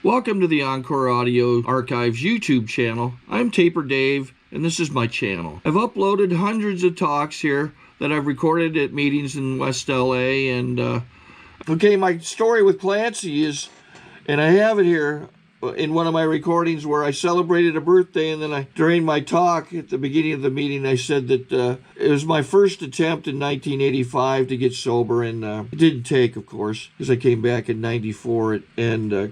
Welcome to the Encore Audio Archives YouTube channel. I'm Taper Dave, and this is my channel. I've uploaded hundreds of talks here that I've recorded at meetings in West LA, and okay, my story with Clancy is, and I have it here in one of my recordings where I celebrated a birthday, and then during my talk at the beginning of the meeting, I said that it was my first attempt in 1985 to get sober, and it didn't take, of course, because I came back in 94. And I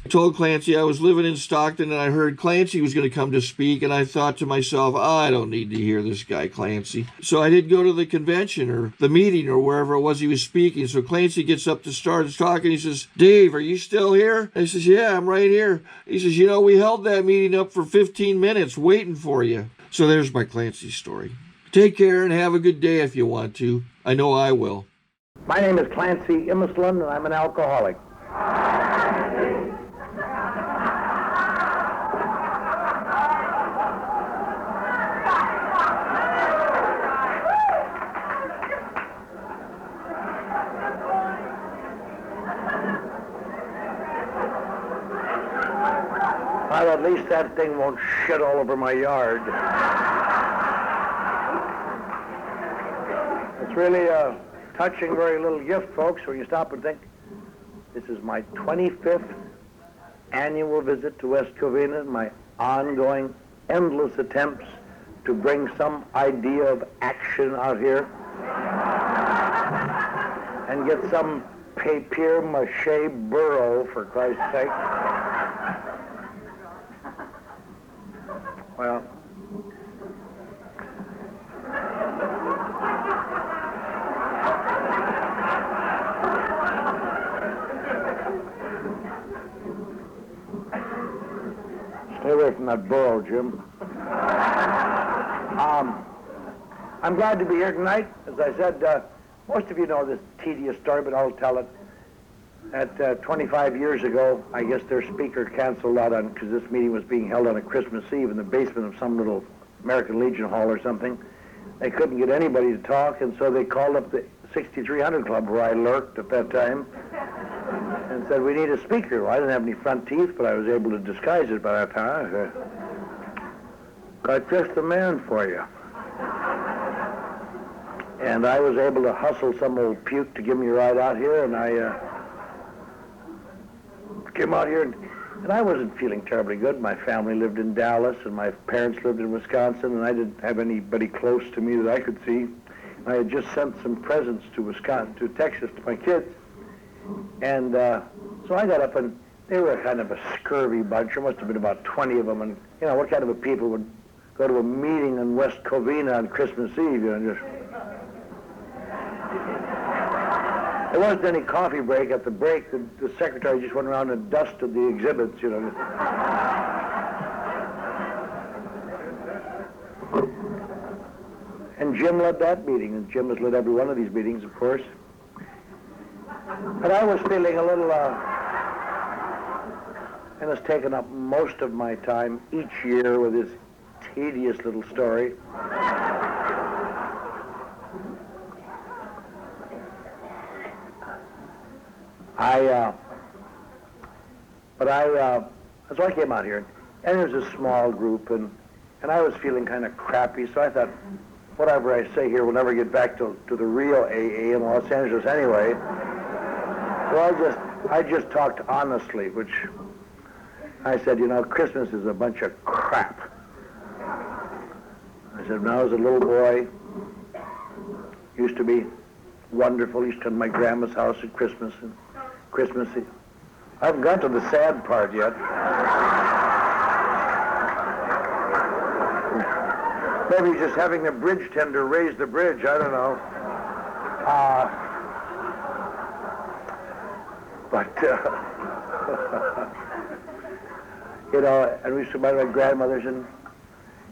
told Clancy I was living in Stockton, and I heard Clancy was going to come to speak, and I thought to myself, I don't need to hear this guy, Clancy. So I did go to the convention or the meeting or wherever it was he was speaking. So Clancy gets up to start talking. He says, Dave, are you still here? I says, yeah, I'm right here. He says, you know, we held that meeting up for 15 minutes waiting for you. So there's my Clancy story. Take care and have a good day if you want to. I know I will. My name is Clancy Imislund, and I'm an alcoholic. Well, at least that thing won't shit all over my yard. It's really a touching, very little gift, folks, when you stop and think. This is my 25th annual visit to West Covina, my ongoing, endless attempts to bring some idea of action out here and get some papier-mâché burro, for Christ's sake. Well, stay away from that burro, Jim. I'm glad to be here tonight. As I said, most of you know this tedious story, but I'll tell it. At 25 years ago, I guess their speaker canceled out on, because this meeting was being held on a Christmas Eve in the basement of some little American Legion Hall or something. They couldn't get anybody to talk, and so they called up the 6300 Club, where I lurked at that time, and said, we need a speaker. Well, I didn't have any front teeth, but I was able to disguise it by that time. I said, got just the man for you. And I was able to hustle some old puke to give me a ride out here, and I came out here, and I wasn't feeling terribly good. My family lived in Dallas, and my parents lived in Wisconsin, and I didn't have anybody close to me that I could see. I had just sent some presents to Texas to my kids. And so I got up, and they were kind of a scurvy bunch. There must have been about 20 of them, and, you know, what kind of a people would go to a meeting in West Covina on Christmas Eve, you know, just... There wasn't any coffee break. At the break, the secretary just went around and dusted the exhibits, you know. And Jim led that meeting, and Jim has led every one of these meetings, of course. But I was feeling a little, and it's taken up most of my time each year with this tedious little story. So I came out here, and there was a small group, and I was feeling kind of crappy, so I thought, whatever I say here will never get back to the real AA in Los Angeles anyway. So I just talked honestly, which I said, you know, Christmas is a bunch of crap. I said, when I was a little boy, used to be wonderful. Used to come to my grandma's house at Christmas and Christmas Eve. I haven't got to the sad part yet. Maybe just having a bridge tender raise the bridge, I don't know. You know, and we used to go to my grandmother's, and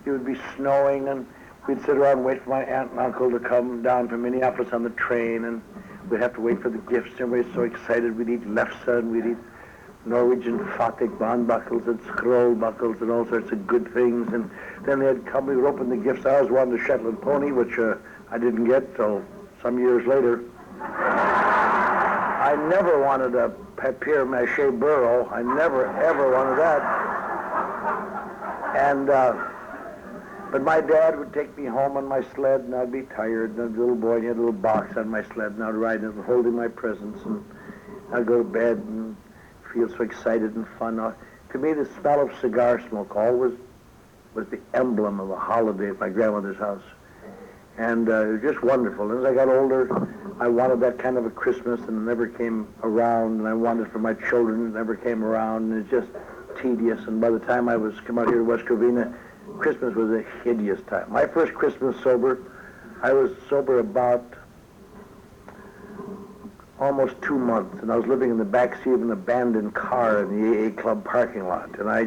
it would be snowing, and we'd sit around and wait for my aunt and uncle to come down from Minneapolis on the train, and we'd have to wait for the gifts. Everybody's so excited. We'd eat lefse, and we'd eat Norwegian Fattig buckles and scroll buckles and all sorts of good things. And then they'd come, we would open the gifts. I always wanted a Shetland pony, which I didn't get till some years later. I never wanted a papier-mâché burro. I never, ever wanted that. And, but my dad would take me home on my sled, and I'd be tired, and the little boy, he had a little box on my sled, and I'd ride it holding my presents, and I'd go to bed and feel so excited and fun. To me, the smell of cigar smoke always was the emblem of a holiday at my grandmother's house. And it was just wonderful. And as I got older, I wanted that kind of a Christmas, and it never came around. And I wanted it for my children, it never came around. And it's just tedious. And by the time I was come out here to West Covina, Christmas was a hideous time. My first Christmas sober, I was sober about almost 2 months, and I was living in the backseat of an abandoned car in the AA club parking lot. And I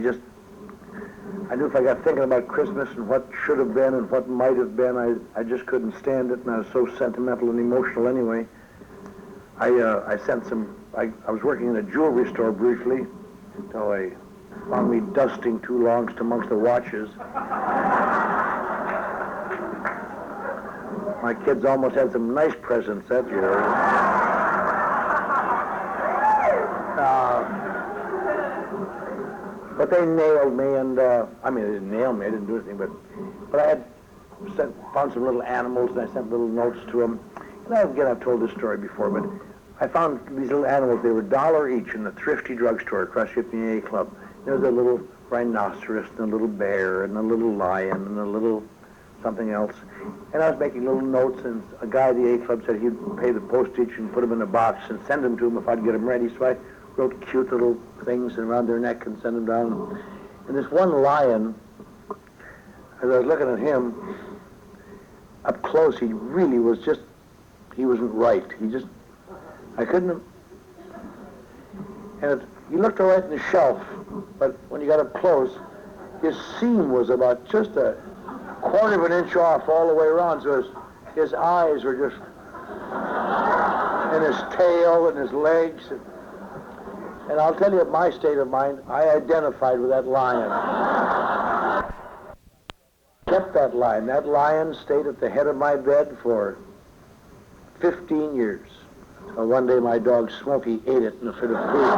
knew if I got thinking about Christmas and what should have been and what might have been, I just couldn't stand it, and I was so sentimental and emotional anyway. I was working in a jewelry store briefly until I found me dusting 2 longs amongst the watches. My kids almost had some nice presents that year. But they nailed me, and I mean, they didn't nail me, I didn't do anything, but I had found some little animals, and I sent little notes to them. And I've told this story before, but I found these little animals. They were $1 each in the thrifty drugstore across the AA club. There was a little rhinoceros, and a little bear, and a little lion, and a little something else. And I was making little notes, and a guy at the AA club said he'd pay the postage and put them in a box and send them to him if I'd get them ready. So I wrote cute little things around their neck and sent them down. And this one lion, as I was looking at him, up close, he really was just, he wasn't right. I couldn't, and he looked all right in the shelf, but when you got up close, his seam was about just a quarter of an inch off all the way around, so his eyes were just, and his tail and his legs. And I'll tell you my state of mind, I identified with that lion. Kept that lion. That lion stayed at the head of my bed for 15 years. One day my dog Smokey ate it in a fit of food.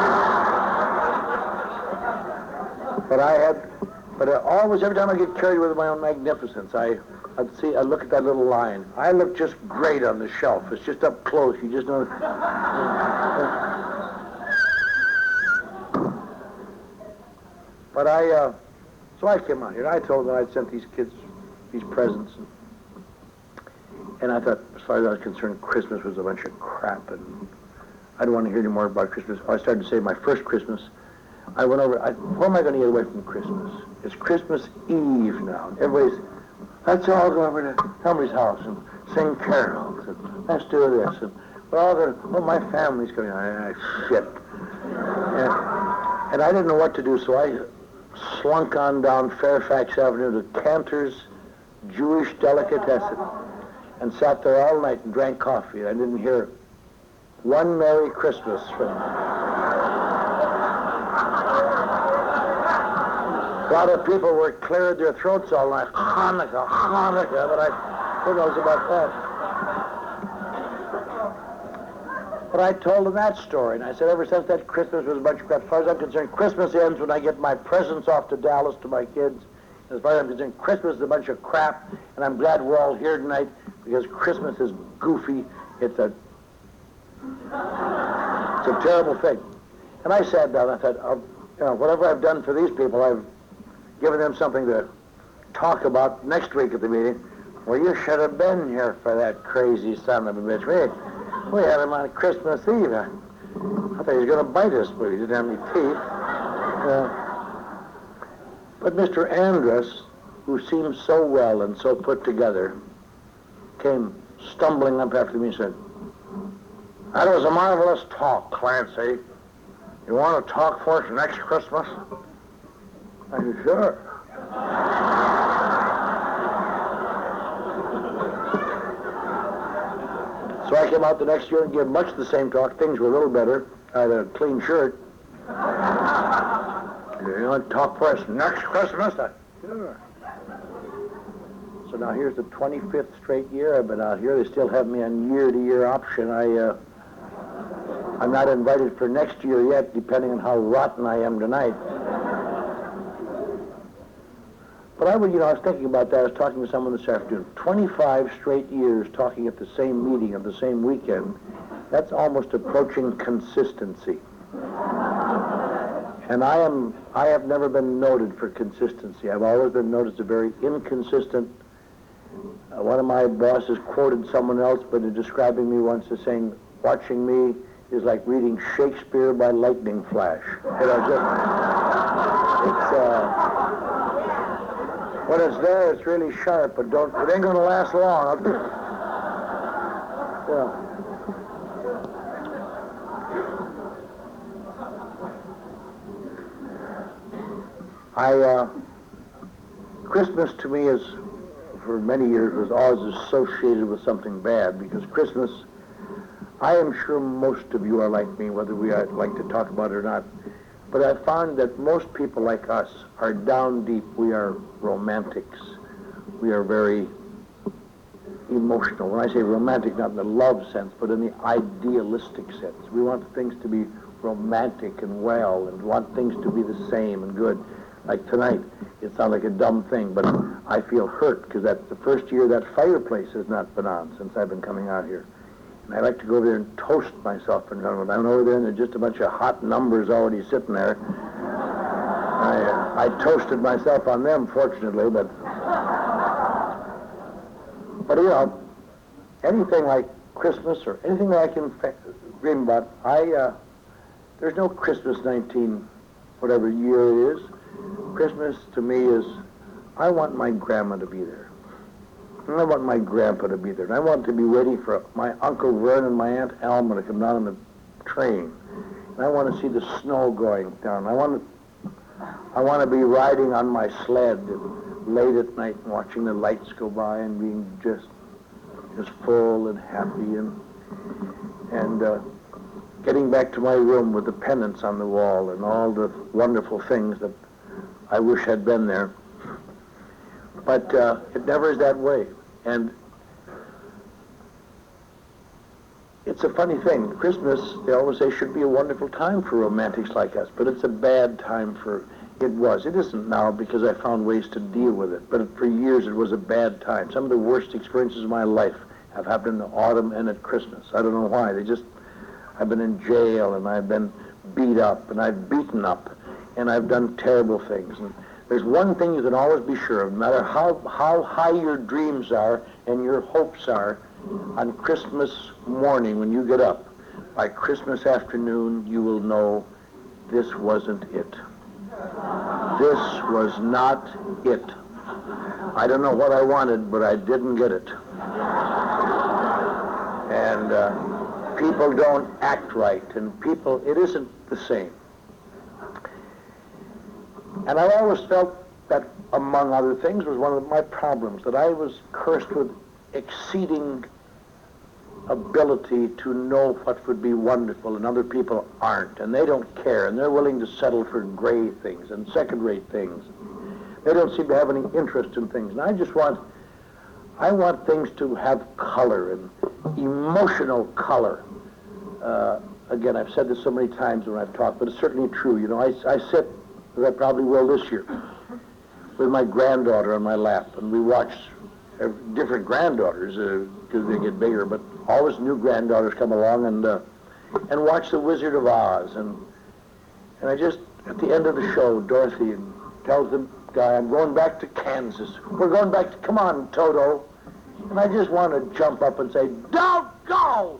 But always, every time I get carried with my own magnificence, I look at that little lion. I look just great on the shelf. It's just up close. You just know. But so I came out here, and I told them I'd sent these kids these presents. And I thought, as far as I was concerned, Christmas was a bunch of crap, and I don't want to hear any more about Christmas. I started to say my first Christmas, I went over, where am I going to get away from Christmas? It's Christmas Eve now. Everybody's, let's all go over to somebody's house and sing carols, and let's do this. And we're all going to, my family's coming. Shit. And I didn't know what to do, so I slunk on down Fairfax Avenue to Cantor's Jewish Delicatessen and sat there all night and drank coffee. I didn't hear one Merry Christmas from them. A lot of people were clearing their throats all night, Hanukkah, Hanukkah, but who knows about that? But I told them that story, and I said, ever since that Christmas was a bunch of crap. As far as I'm concerned, Christmas ends when I get my presents off to Dallas to my kids. As far as I'm concerned, Christmas is a bunch of crap, and I'm glad we're all here tonight because Christmas is goofy. It's a terrible thing. And I sat down and I thought, whatever I've done for these people, I've given them something to talk about next week at the meeting. Well, you should have been here for that crazy son of a bitch. We had him on Christmas Eve. I thought he was going to bite us, but he didn't have any teeth. But Mr. Andrus, who seemed so well and so put together, came stumbling up after me and said, "That was a marvelous talk, Clancy. You want to talk for us next Christmas?" I said, "Sure." So I came out the next year and gave much the same talk. Things were a little better. I had a clean shirt. You want to talk for us next Christmas? Sure. So now here's the 25th straight year I've been out here. They still have me on year-to-year option. I I'm not invited for next year yet, depending on how rotten I am tonight. But I was thinking about that. I was talking to someone this afternoon. 25 straight years talking at the same meeting of the same weekend. That's almost approaching consistency. And I have never been noted for consistency. I've always been noted as a very inconsistent. One of my bosses quoted someone else, but in describing me once as saying, watching me is like reading Shakespeare by lightning flash. When it's there, it's really sharp, but it ain't going to last long. Christmas to me for many years, was always associated with something bad, because Christmas, I am sure most of you are like me, whether we like to talk about it or not, but I found that most people like us are down deep. We are romantics. We are very emotional. When I say romantic, not in the love sense, but in the idealistic sense. We want things to be romantic and well, and want things to be the same and good. Like tonight, it sounds like a dumb thing, but I feel hurt because that's the first year that fireplace has not been on since I've been coming out here. And I like to go there and toast myself in front of it. I'm over there and there's just a bunch of hot numbers already sitting there. I toasted myself on them, fortunately, but anything like Christmas or anything that I can dream about, there's no Christmas 19, whatever year it is. Christmas to me is, I want my grandma to be there. And I want my grandpa to be there. And I want to be waiting for my Uncle Vern and my Aunt Alma to come down on the train. And I want to see the snow going down. I want to be riding on my sled late at night and watching the lights go by and being just full and happy and getting back to my room with the pennants on the wall and all the wonderful things that I wish had been there. But it never is that way. And it's a funny thing. Christmas, they always say, should be a wonderful time for romantics like us, but it's a bad time for, it was. It isn't now because I found ways to deal with it, but for years it was a bad time. Some of the worst experiences of my life have happened in the autumn and at Christmas. I don't know why. I've been in jail, and I've been beat up, and I've beaten up, and I've done terrible things. And there's one thing you can always be sure of, no matter how high your dreams are and your hopes are, on Christmas morning when you get up, by Christmas afternoon you will know this wasn't it. This was not it. I don't know what I wanted, but I didn't get it. And people don't act right, and it isn't the same. And I've always felt that, among other things, was one of my problems, that I was cursed with exceeding ability to know what would be wonderful, and other people aren't, and they don't care, and they're willing to settle for gray things and second-rate things. They don't seem to have any interest in things. And I want things to have color and emotional color. Again, I've said this so many times when I've talked, but it's certainly true. I sit, as I probably will this year, with my granddaughter on my lap, and we watch different granddaughters because they get bigger, but always new granddaughters come along and watch The Wizard of Oz. And I just, at the end of the show, Dorothy tells the guy, I'm going back to Kansas. We're going back to, come on, Toto. And I just want to jump up and say, don't go!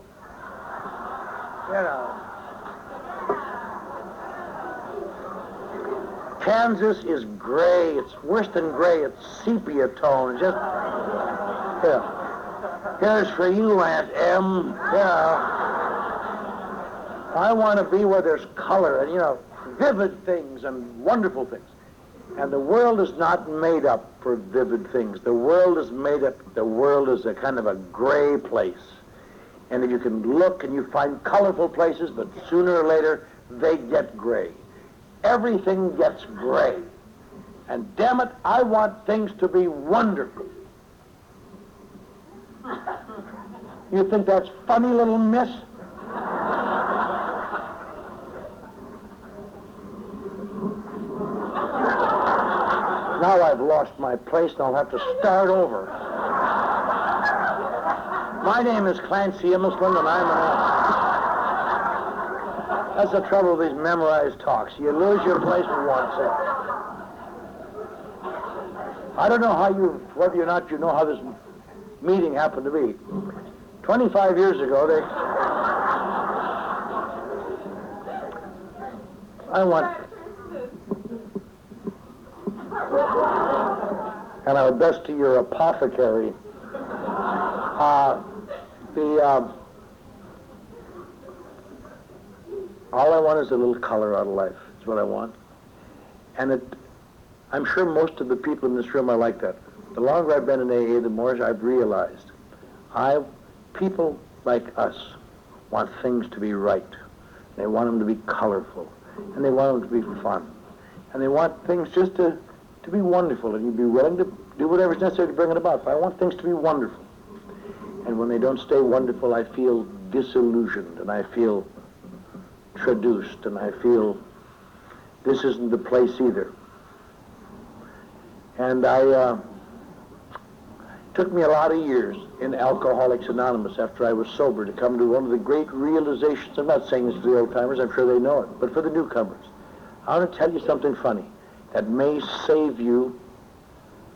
Kansas is gray. It's worse than gray. It's sepia tone. Just, here's for you, Aunt M. I want to be where there's color and, vivid things and wonderful things. And the world is not made up for vivid things. The world is a kind of a gray place. And if you can look and you find colorful places, but sooner or later, they get gray. Everything gets gray. And damn it, I want things to be wonderful. You think that's funny, little miss? Now I've lost my place and I'll have to start over. My name is Clancy Imislund and I'm an actor. That's the trouble with these memorized talks. You lose your place once. I don't know whether or not you know how this meeting happened to be. 25 years ago, and our best to your apothecary. All I want is a little color out of life. That's what I want. And I'm sure most of the people in this room are like that. The longer I've been in AA, the more I've realized people like us want things to be right. They want them to be colorful. And they want them to be fun. And they want things just to be wonderful. And you'd be willing to do whatever's necessary to bring it about. But I want things to be wonderful. And when they don't stay wonderful, I feel disillusioned. And I feel traduced. And I feel this isn't the place either. And took me a lot of years in Alcoholics Anonymous after I was sober to come to one of the great realizations. I'm not saying this to the old-timers, I'm sure they know it, but for the newcomers. I want to tell you something funny that may save you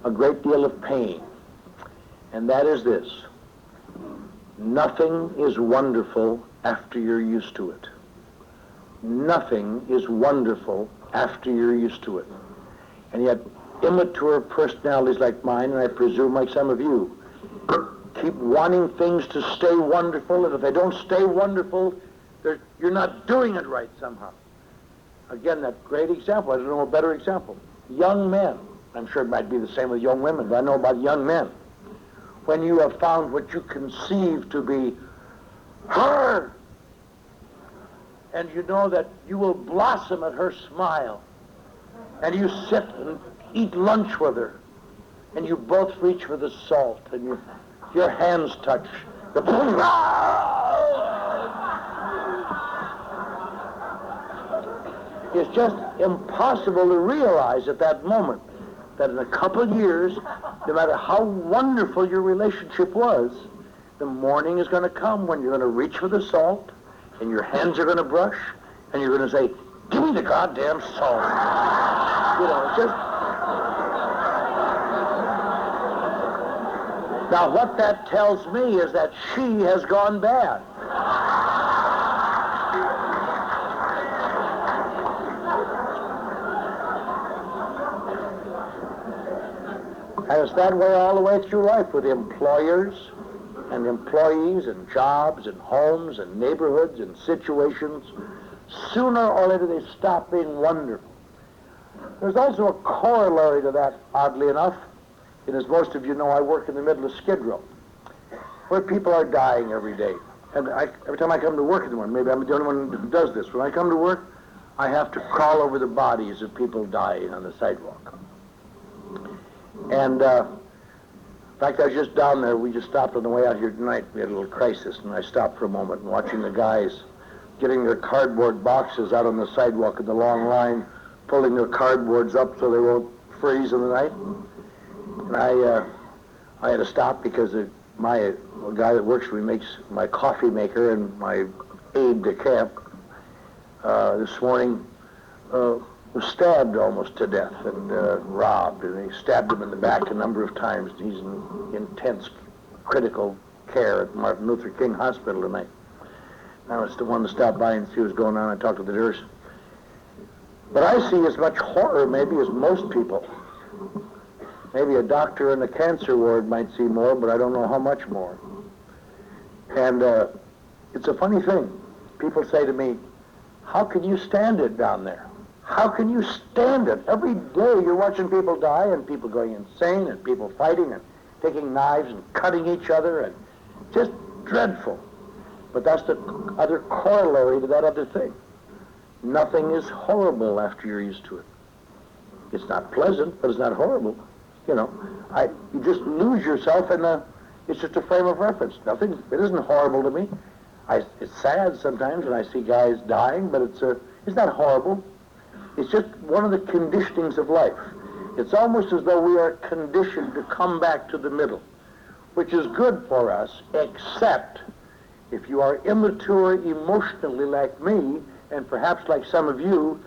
a great deal of pain. And that is this. Nothing is wonderful after you're used to it. Nothing is wonderful after you're used to it. And yet, immature personalities like mine, and I presume like some of you, keep wanting things to stay wonderful, and if they don't stay wonderful, you're not doing it right somehow. Again, that great example, I don't know a better example. Young men, I'm sure it might be the same with young women, but I know about young men. When you have found what you conceive to be her, and you know that you will blossom at her smile, and you sit and eat lunch with her, and you both reach for the salt, and your hands touch. It's just impossible to realize at that moment that in a couple of years, no matter how wonderful your relationship was, the morning is going to come when you're going to reach for the salt, and your hands are going to brush, and you're going to say, "Give me the goddamn salt." You know, it's just... Now, what that tells me is that she has gone bad. And it's that way all the way through life with employers and employees and jobs and homes and neighborhoods and situations. Sooner or later they stop being wonderful. There's also a corollary to that, oddly enough. And as most of you know, I work in the middle of Skid Row, where people are dying every day. And every time I come to work in the morning, maybe I'm the only one who does this. When I come to work, I have to crawl over the bodies of people dying on the sidewalk. And in fact, I was just down there. We just stopped on the way out here tonight. We had a little crisis, and I stopped for a moment and watching the guys getting their cardboard boxes out on the sidewalk in the long line, pulling their cardboards up so they won't freeze in the night. And I had to stop because a guy that works for me makes my coffee maker and my aide de camp this morning was stabbed almost to death and robbed, and they stabbed him in the back a number of times. He's in intense critical care at Martin Luther King Hospital tonight. I was the one to stop by and see what's going on. I talked to the nurse. But I see as much horror maybe as most people. Maybe a doctor in a cancer ward might see more, but I don't know how much more. And it's a funny thing. People say to me, "How can you stand it down there? How can you stand it? Every day you're watching people die and people going insane and people fighting and taking knives and cutting each other and just dreadful." But that's the other corollary to that other thing. Nothing is horrible after you're used to it. It's not pleasant, but it's not horrible. You know, you just lose yourself in it's just a frame of reference. It isn't horrible to me. It's sad sometimes when I see guys dying, but it's not horrible. It's just one of the conditionings of life. It's almost as though we are conditioned to come back to the middle, which is good for us, except if you are immature emotionally like me, and perhaps like some of you,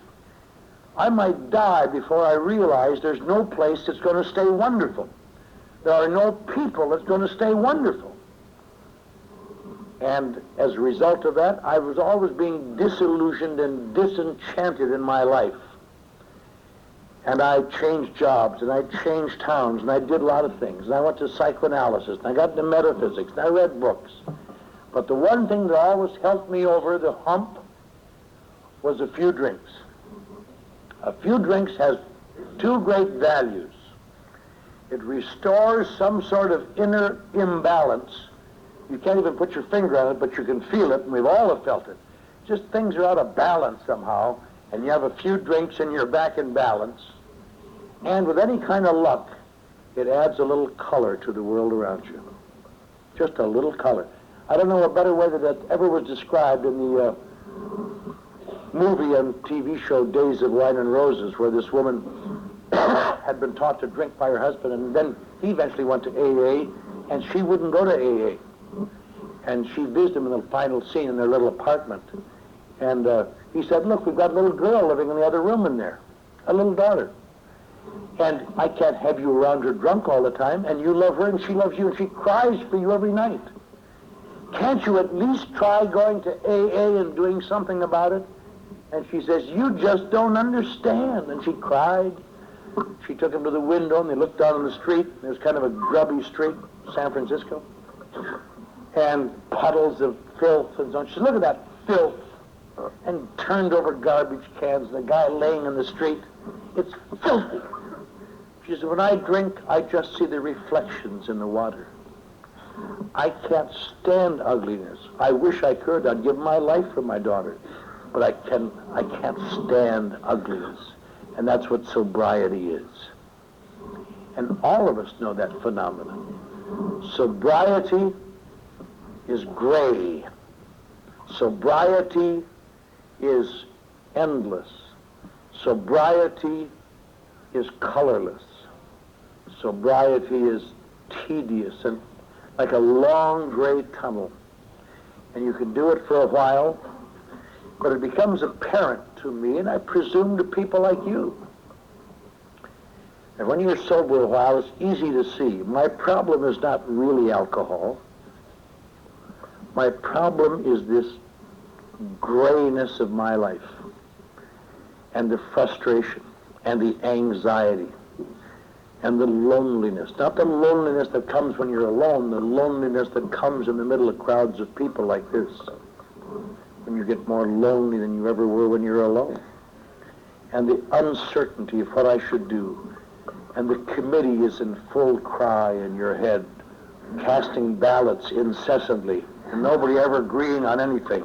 I might die before I realize there's no place that's going to stay wonderful. There are no people that's going to stay wonderful. And as a result of that, I was always being disillusioned and disenchanted in my life. And I changed jobs, and I changed towns, and I did a lot of things. And I went to psychoanalysis, and I got into metaphysics, and I read books. But the one thing that always helped me over the hump was a few drinks. A few drinks has two great values. It restores some sort of inner imbalance. You can't even put your finger on it, but you can feel it, and we've all felt it. Just things are out of balance somehow, and you have a few drinks and you're back in balance. And with any kind of luck, it adds a little color to the world around you. Just a little color. I don't know a better way that ever was described in the movie and TV show Days of Wine and Roses, where this woman had been taught to drink by her husband, and then he eventually went to AA, and she wouldn't go to AA. And she visited him in the final scene in their little apartment. And he said, look, we've got a little girl living in the other room in there, a little daughter. And I can't have you around her drunk all the time, and you love her and she loves you, and she cries for you every night. Can't you at least try going to AA and doing something about it? And she says, you just don't understand. And she cried. She took him to the window, and they looked down on the street. It was kind of a grubby street, San Francisco. And puddles of filth and so on. She said, look at that filth. And turned over garbage cans, and the guy laying in the street. It's filthy. She said, when I drink, I just see the reflections in the water. I can't stand ugliness. I wish I could. I'd give my life for my daughter. But I can't stand ugliness. And that's what sobriety is. And all of us know that phenomenon. Sobriety is gray. Sobriety is endless. Sobriety is colorless. Sobriety is tedious and like a long gray tunnel. And you can do it for a while, but it becomes apparent to me, and I presume to people like you. And when you're sober a while, it's easy to see. My problem is not really alcohol. My problem is this grayness of my life, and the frustration, and the anxiety, and the loneliness. Not the loneliness that comes when you're alone, the loneliness that comes in the middle of crowds of people like this, when you get more lonely than you ever were when you're alone. And the uncertainty of what I should do, and the committee is in full cry in your head, casting ballots incessantly, and nobody ever agreeing on anything.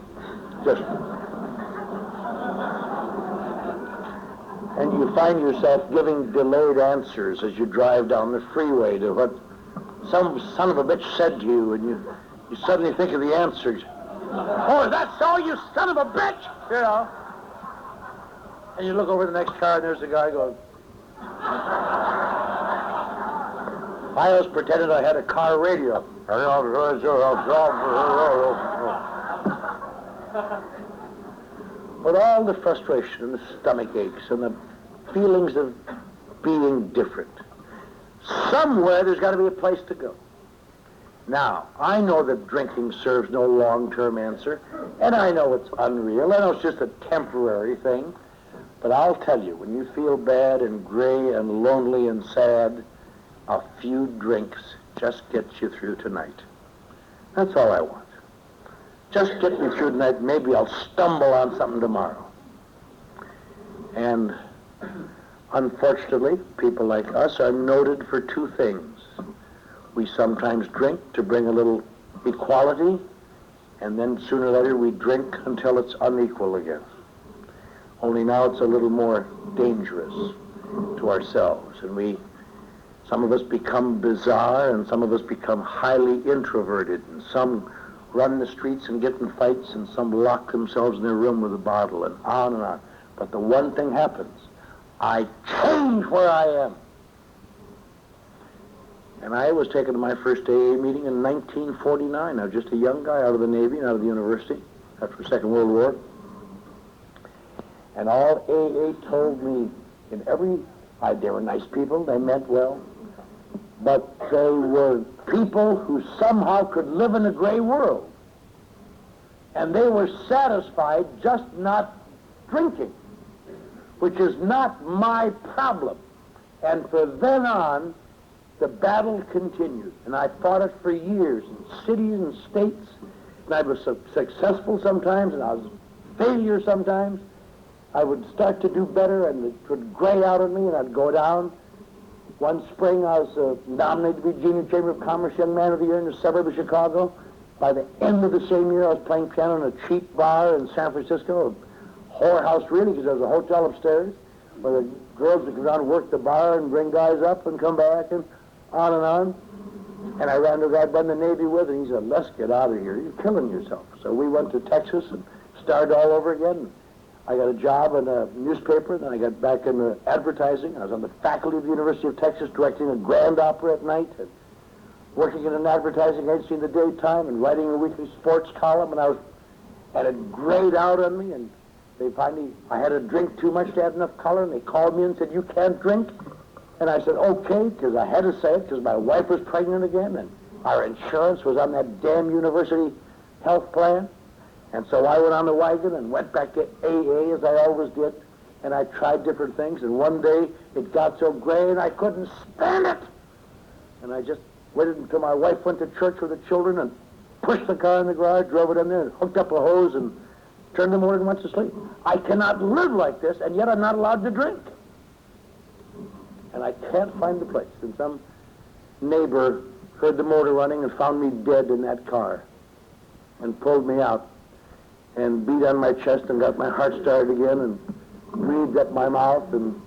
And you find yourself giving delayed answers as you drive down the freeway to what some son of a bitch said to you, and you suddenly think of the answers. Oh, is that so, you son of a bitch? You know. And you look over the next car, and there's a guy going. I always pretended I had a car radio. With all the frustration and the stomach aches and the feelings of being different, somewhere there's got to be a place to go. Now, I know that drinking serves no long-term answer, and I know it's unreal. I know it's just a temporary thing. But I'll tell you, when you feel bad and gray and lonely and sad, a few drinks just gets you through tonight. That's all I want. Just get me through tonight. Maybe I'll stumble on something tomorrow. And unfortunately, people like us are noted for two things. We sometimes drink to bring a little equality, and then sooner or later we drink until it's unequal again. Only now it's a little more dangerous to ourselves, and some of us become bizarre, and some of us become highly introverted, and some run the streets and get in fights, and some lock themselves in their room with a bottle, and on and on. But the one thing happens. I change where I am. And I was taken to my first AA meeting in 1949. I was just a young guy out of the Navy and out of the university after the Second World War. And all AA told me they were nice people, they meant well, but they were people who somehow could live in a gray world. And they were satisfied just not drinking, which is not my problem. And from then on, the battle continued. And I fought it for years in cities and states. And I was successful sometimes, and I was a failure sometimes. I would start to do better, and it would gray out on me, and I'd go down. One spring, I was nominated to be Junior Chamber of Commerce Young Man of the Year in the suburb of Chicago. By the end of the same year, I was playing piano in a cheap bar in San Francisco, a whorehouse really, because there was a hotel upstairs, where the girls would go down and work the bar and bring guys up and come back and on and on. And I ran to a guy I'd been in the Navy with, and he said, "Let's get out of here. You're killing yourself." So we went to Texas and started all over again. I got a job in a newspaper, then I got back into advertising. I was on the faculty of the University of Texas directing a grand opera at night, and working in an advertising agency in the daytime, and writing a weekly sports column, and had it grayed out on me, and I had to drink too much to have enough color, and they called me and said, "You can't drink." And I said, "Okay," because I had to say it, because my wife was pregnant again, and our insurance was on that damn university health plan. And so I went on the wagon and went back to AA, as I always did, and I tried different things, and one day it got so gray and I couldn't stand it. And I just waited until my wife went to church with the children and pushed the car in the garage, drove it in there, and hooked up a hose and turned the motor and went to sleep. I cannot live like this, and yet I'm not allowed to drink. And I can't find the place. And some neighbor heard the motor running and found me dead in that car and pulled me out and beat on my chest and got my heart started again and breathed up my mouth, and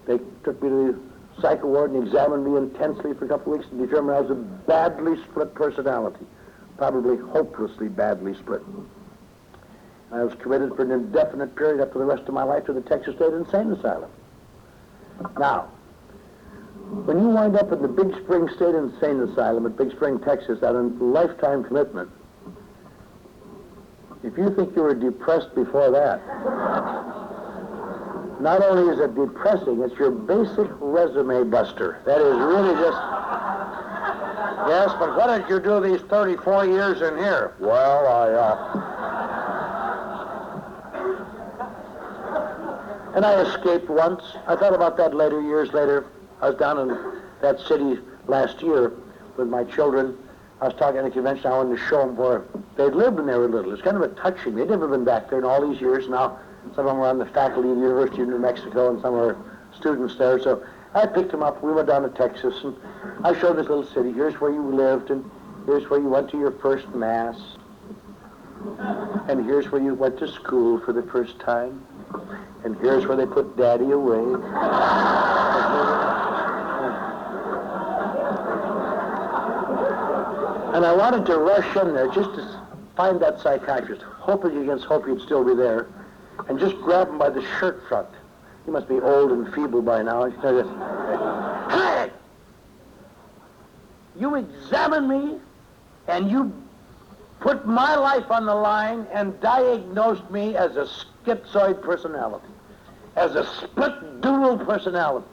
they took me to the psych ward and examined me intensely for a couple of weeks and determined I was a badly split personality, probably hopelessly badly split. I was committed for an indefinite period up to the rest of my life to the Texas State Insane Asylum. Now, when you wind up in the Big Spring State Insane Asylum at Big Spring, Texas, on a lifetime commitment, if you think you were depressed before that, not only is it depressing, it's your basic resume buster. That is really just, "Yes, but what did you do these 34 years in here?" "Well, And I escaped once. I thought about that later, years later. I was down in that city last year with my children. I was talking at a convention. I wanted to show them where they'd lived when they were little. It's kind of a touching. They'd never been back there in all these years. Now, some of them were on the faculty of the University of New Mexico, and some were students there. So I picked them up. We went down to Texas, and I showed this little city. Here's where you lived, and here's where you went to your first Mass, and here's where you went to school for the first time, and here's where they put Daddy away. And I wanted to rush in there just to find that psychiatrist, hoping against hope he'd still be there, and just grab him by the shirt front. He must be old and feeble by now. He said, "Hey! You examined me, and you put my life on the line and diagnosed me as a schizoid personality, as a split dual personality.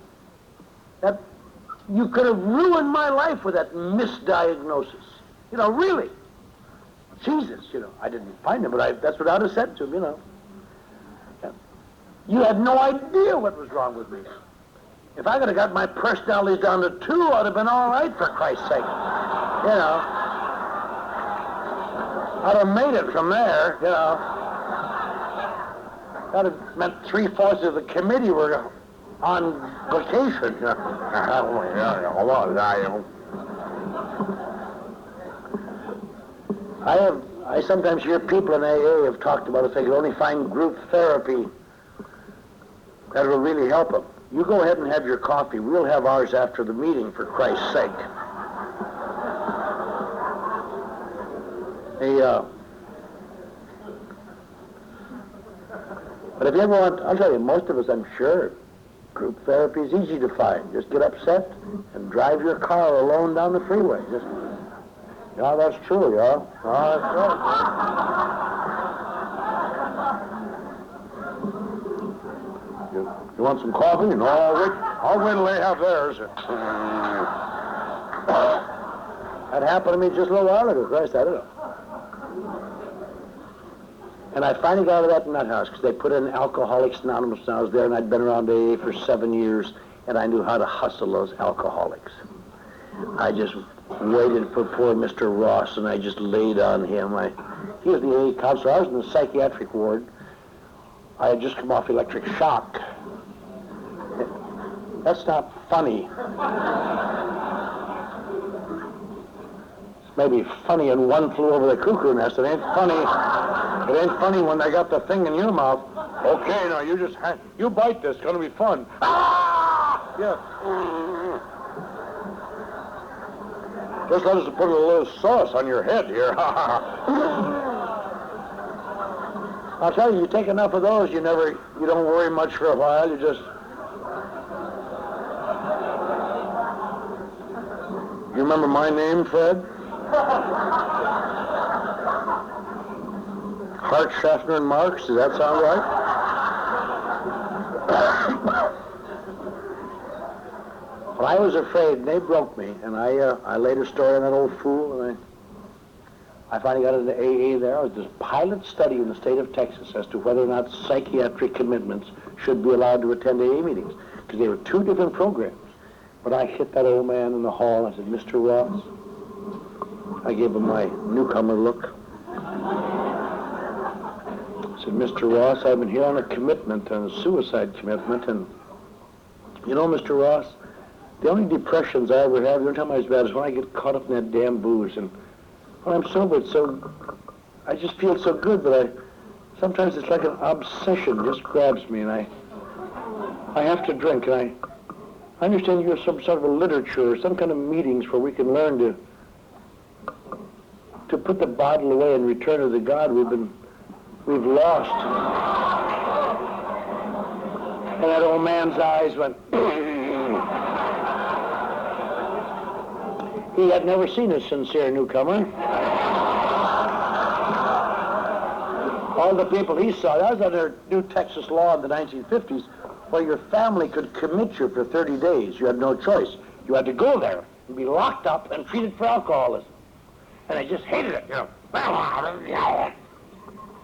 That you could have ruined my life with that misdiagnosis. You know, really. Jesus, I didn't find him, but that's what I'd have said to him, Yeah. You had no idea what was wrong with me. If I could have got my personalities down to 2, I'd have been all right, for Christ's sake. I'd have made it from there, That would have meant 3/4 of the committee were on vacation. I sometimes hear people in AA have talked about if they could only find group therapy that will really help them. You go ahead and have your coffee. We'll have ours after the meeting, for Christ's sake. But if you ever want, I'll tell you, most of us, I'm sure, Group therapy is easy to find. Just get upset and drive your car alone down the freeway. Just, yeah, that's true, yeah. Oh, that's right. You want some coffee? No, I'll wait till they have theirs. That happened to me just a little while ago. Christ, I don't know. And I finally got out of that nut house because they put in Alcoholics Anonymous when I was there, and I'd been around AA for 7 years, and I knew how to hustle those alcoholics. I just waited for poor Mr. Ross, and I just laid on him. He was the AA counselor. I was in the psychiatric ward. I had just come off electric shock. That's not funny. It's maybe funny in One Flew Over the Cuckoo Nest. It ain't funny. It ain't funny when they got the thing in your mouth. Okay, now you bite this. It's gonna be fun. Ah! Yeah. Just let us put a little sauce on your head here. I'll tell you, you take enough of those, you don't worry much for a while. You just. You remember my name, Fred? Hart, Schaffner, and Marx. Does that sound right? Well, I was afraid, and they broke me, and I laid a story on that old fool, and I finally got into AA there. It was this pilot study in the state of Texas as to whether or not psychiatric commitments should be allowed to attend AA meetings, because they were two different programs. But I hit that old man in the hall, and I said, Mr. Ross, I gave him my newcomer look. I said, Mr. Ross, I've been here on a commitment, on a suicide commitment, and you know, Mr. Ross, the only depressions I ever have, the only time I was bad is when I get caught up in that damn booze, and when I'm sober, I just feel so good, but sometimes it's like an obsession just grabs me, and I have to drink, and I understand you have some sort of a literature or some kind of meetings where we can learn to put the bottle away and return to the God we've lost. And that old man's eyes went. He had never seen a sincere newcomer. All the people he saw, that was under New Texas law in the 1950s, where your family could commit you for 30 days. You had no choice. You had to go there and be locked up and treated for alcoholism. And I just hated it, you know.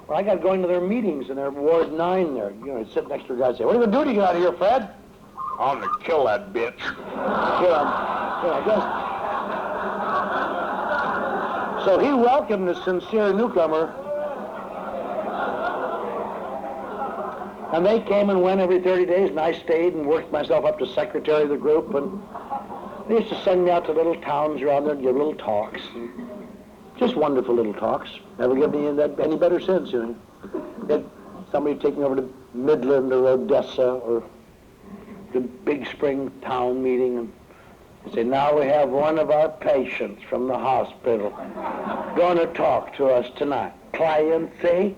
Well, I got going to their meetings in their Ward 9 there. You know, I'd sit next to a guy and say, what are you going to do to get out of here, Fred? I'm going to kill that bitch. So he welcomed the sincere newcomer. And they came and went every 30 days, and I stayed and worked myself up to secretary of the group. And they used to send me out to little towns around there and give little talks. Just wonderful little talks. Never given me any better since, you know. Somebody take me over to Midland or Odessa or the Big Spring town meeting and say, now we have one of our patients from the hospital going to talk to us tonight. Clancy.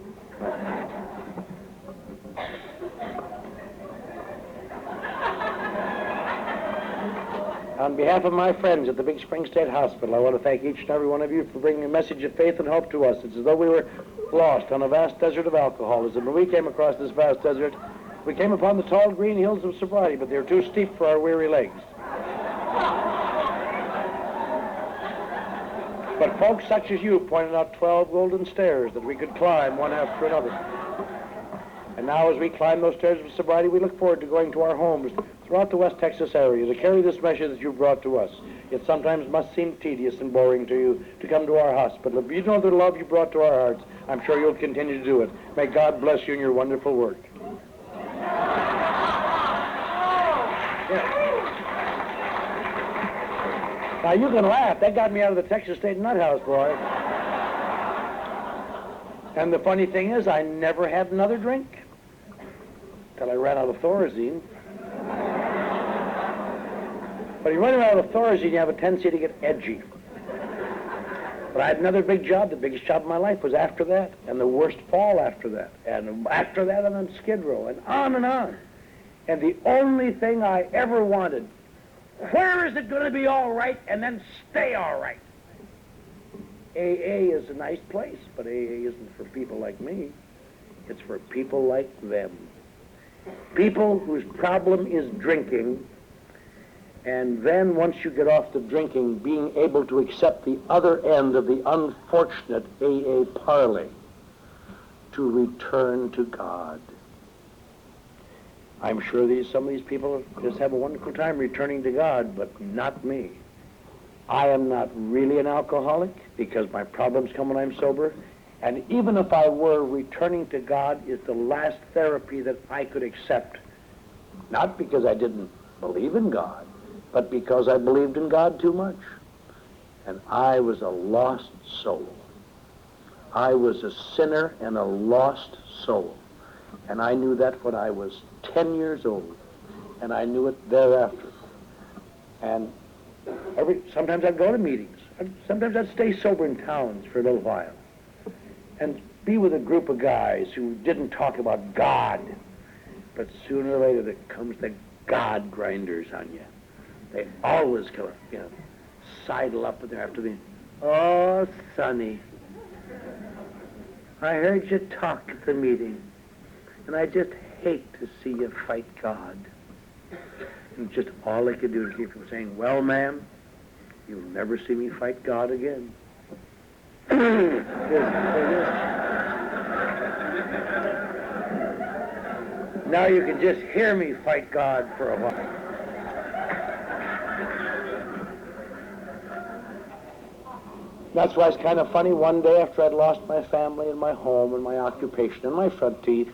On behalf of my friends at the Big Spring State Hospital, I want to thank each and every one of you for bringing a message of faith and hope to us. It's as though we were lost on a vast desert of alcoholism. When we came across this vast desert, we came upon the tall green hills of sobriety, but they were too steep for our weary legs. But folks such as you pointed out 12 golden stairs that we could climb one after another. And now as we climb those stairs of sobriety, we look forward to going to our homes throughout the West Texas area to carry this message that you've brought to us. It sometimes must seem tedious and boring to you to come to our hospital. If you know the love you brought to our hearts, I'm sure you'll continue to do it. May God bless you in your wonderful work. Yeah. Now you can laugh. That got me out of the Texas State Nut House, boy. And the funny thing is, I never had another drink till I ran out of Thorazine. But you run out of Thorazine, you have a tendency to get edgy. But I had another big job. The biggest job of my life was after that, and the worst fall after that, and after that, I'm on Skid Row, and on and on. And the only thing I ever wanted, where is it going to be all right and then stay all right? AA is a nice place, but AA isn't for people like me. It's for people like them. People whose problem is drinking, and then once you get off the drinking, being able to accept the other end of the unfortunate AA parley, to return to God. I'm sure some of these people just have a wonderful time returning to God, but not me. I am not really an alcoholic because my problems come when I'm sober. And even if I were, returning to God is the last therapy that I could accept. Not because I didn't believe in God, but because I believed in God too much. And I was a lost soul. I was a sinner and a lost soul. And I knew that when I was 10 years old. And I knew it thereafter. And sometimes I'd go to meetings. Sometimes I'd stay sober in towns for a little while. And be with a group of guys who didn't talk about God. But sooner or later, there comes the God grinders on you. They always come, sidle up with after me. Oh, Sonny, I heard you talk at the meeting, and I just hate to see you fight God. And just all I could do is keep from saying, well, ma'am, you'll never see me fight God again. Now you can just hear me fight God for a while. That's why it's kind of funny. One day after I'd lost my family and my home and my occupation and my front teeth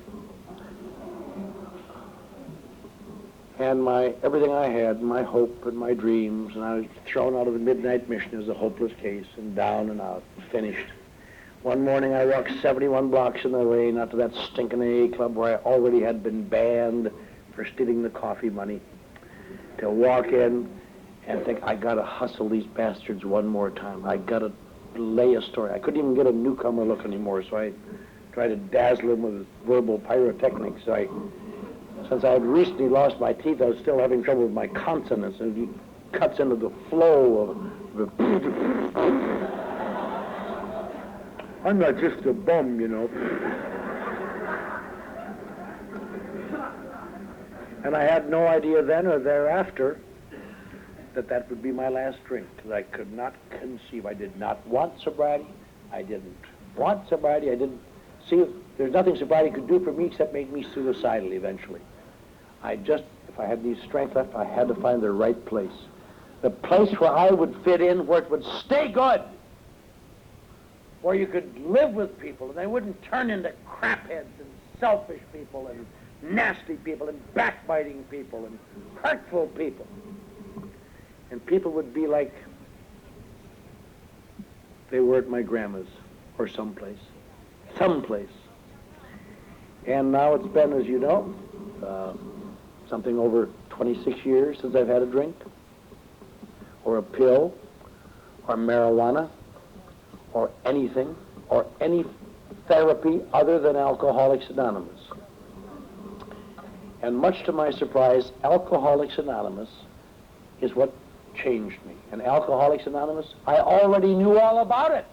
and everything I had, my hope and my dreams, and I was thrown out of the midnight mission as a hopeless case and down and out, finished. One morning I walked 71 blocks in the rain out to that stinking AA club where I already had been banned for stealing the coffee money, to walk in and think, I gotta hustle these bastards one more time. I gotta lay a story. I couldn't even get a newcomer look anymore, so I tried to dazzle him with verbal pyrotechnics. Since I had recently lost my teeth, I was still having trouble with my consonants, and he cuts into the flow of I'm not just a bum, And I had no idea then or thereafter that would be my last drink, because I could not conceive. I did not want sobriety. I didn't want sobriety. I didn't see, there's nothing sobriety could do for me except make me suicidal eventually. If I had any strength left, I had to find the right place. The place where I would fit in, where it would stay good. Where you could live with people and they wouldn't turn into crapheads and selfish people and nasty people and backbiting people and hurtful people. And people would be like they were at my grandma's or someplace. And now it's been, as you know, something over 26 years since I've had a drink, or a pill, or marijuana, or anything, or any therapy other than Alcoholics Anonymous. And much to my surprise, Alcoholics Anonymous is what changed me. And Alcoholics Anonymous, I already knew all about it.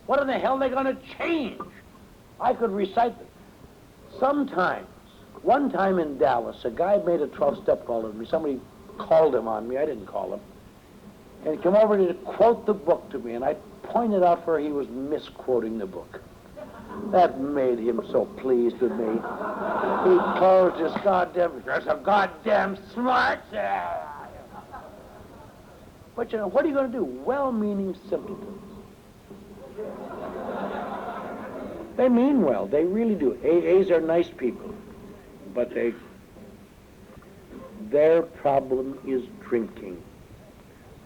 What in the hell are they going to change? I could recite them. Sometimes, one time in Dallas, a guy made a 12-step call to me. Somebody called him on me. I didn't call him. And he came over to quote the book to me, and I pointed out where he was misquoting the book. That made him so pleased with me. He closed his goddamn, you're so goddamn smart. But what are you going to do? Well-meaning simpletons. They mean well. They really do. AAs are nice people. But their problem is drinking.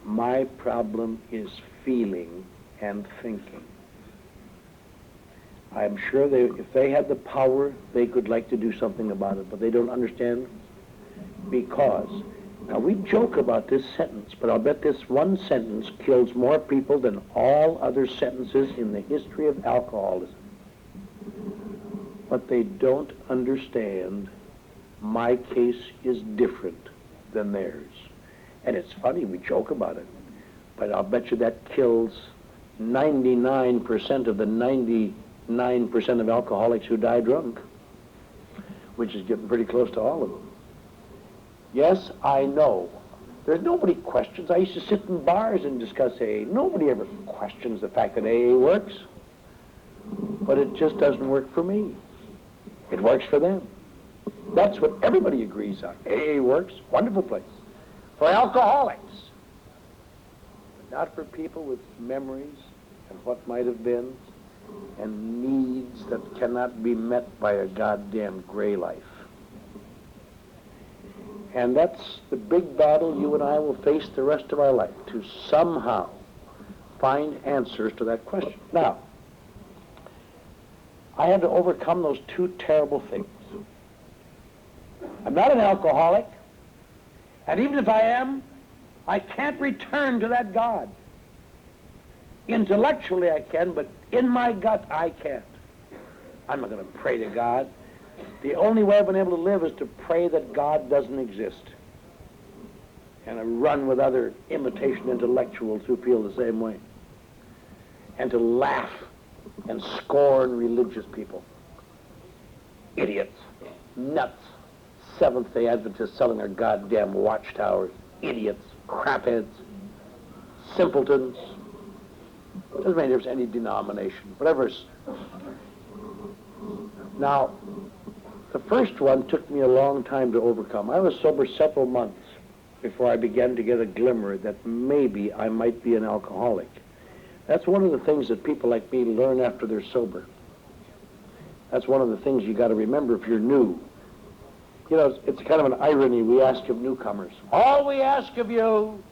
My problem is feeling and thinking. I'm sure if they had the power, they could like to do something about it, but they don't understand because, now we joke about this sentence, but I'll bet this one sentence kills more people than all other sentences in the history of alcoholism. But they don't understand My case is different than theirs. And it's funny, we joke about it, but I'll bet you that kills 99% of the 99% of alcoholics who die drunk, which is getting pretty close to all of them. Yes, I know. There's nobody questions. I used to sit in bars and discuss AA. Nobody ever questions the fact that AA works. But it just doesn't work for me. It works for them. That's what everybody agrees on. AA works, wonderful place. For alcoholics. But not for people with memories and what might have been and needs that cannot be met by a goddamn gray life. And that's the big battle you and I will face the rest of our life, to somehow find answers to that question. Now, I had to overcome those two terrible things. I'm not an alcoholic, and even if I am, I can't return to that God. Intellectually I can, but in my gut I can't. I'm not going to pray to God. The only way I've been able to live is to pray that God doesn't exist. And I run with other imitation intellectuals who feel the same way. And to laugh and scorn religious people. Idiots. Nuts. Seventh-day Adventists selling their goddamn watchtowers. Idiots. Crapheads. Simpletons. Doesn't matter if it's any denomination. Whatever. Now, the first one took me a long time to overcome. I was sober several months before I began to get a glimmer that maybe I might be an alcoholic. That's one of the things that people like me learn after they're sober. That's one of the things you got to remember if you're new. You know, it's kind of an irony we ask of newcomers. All we ask of you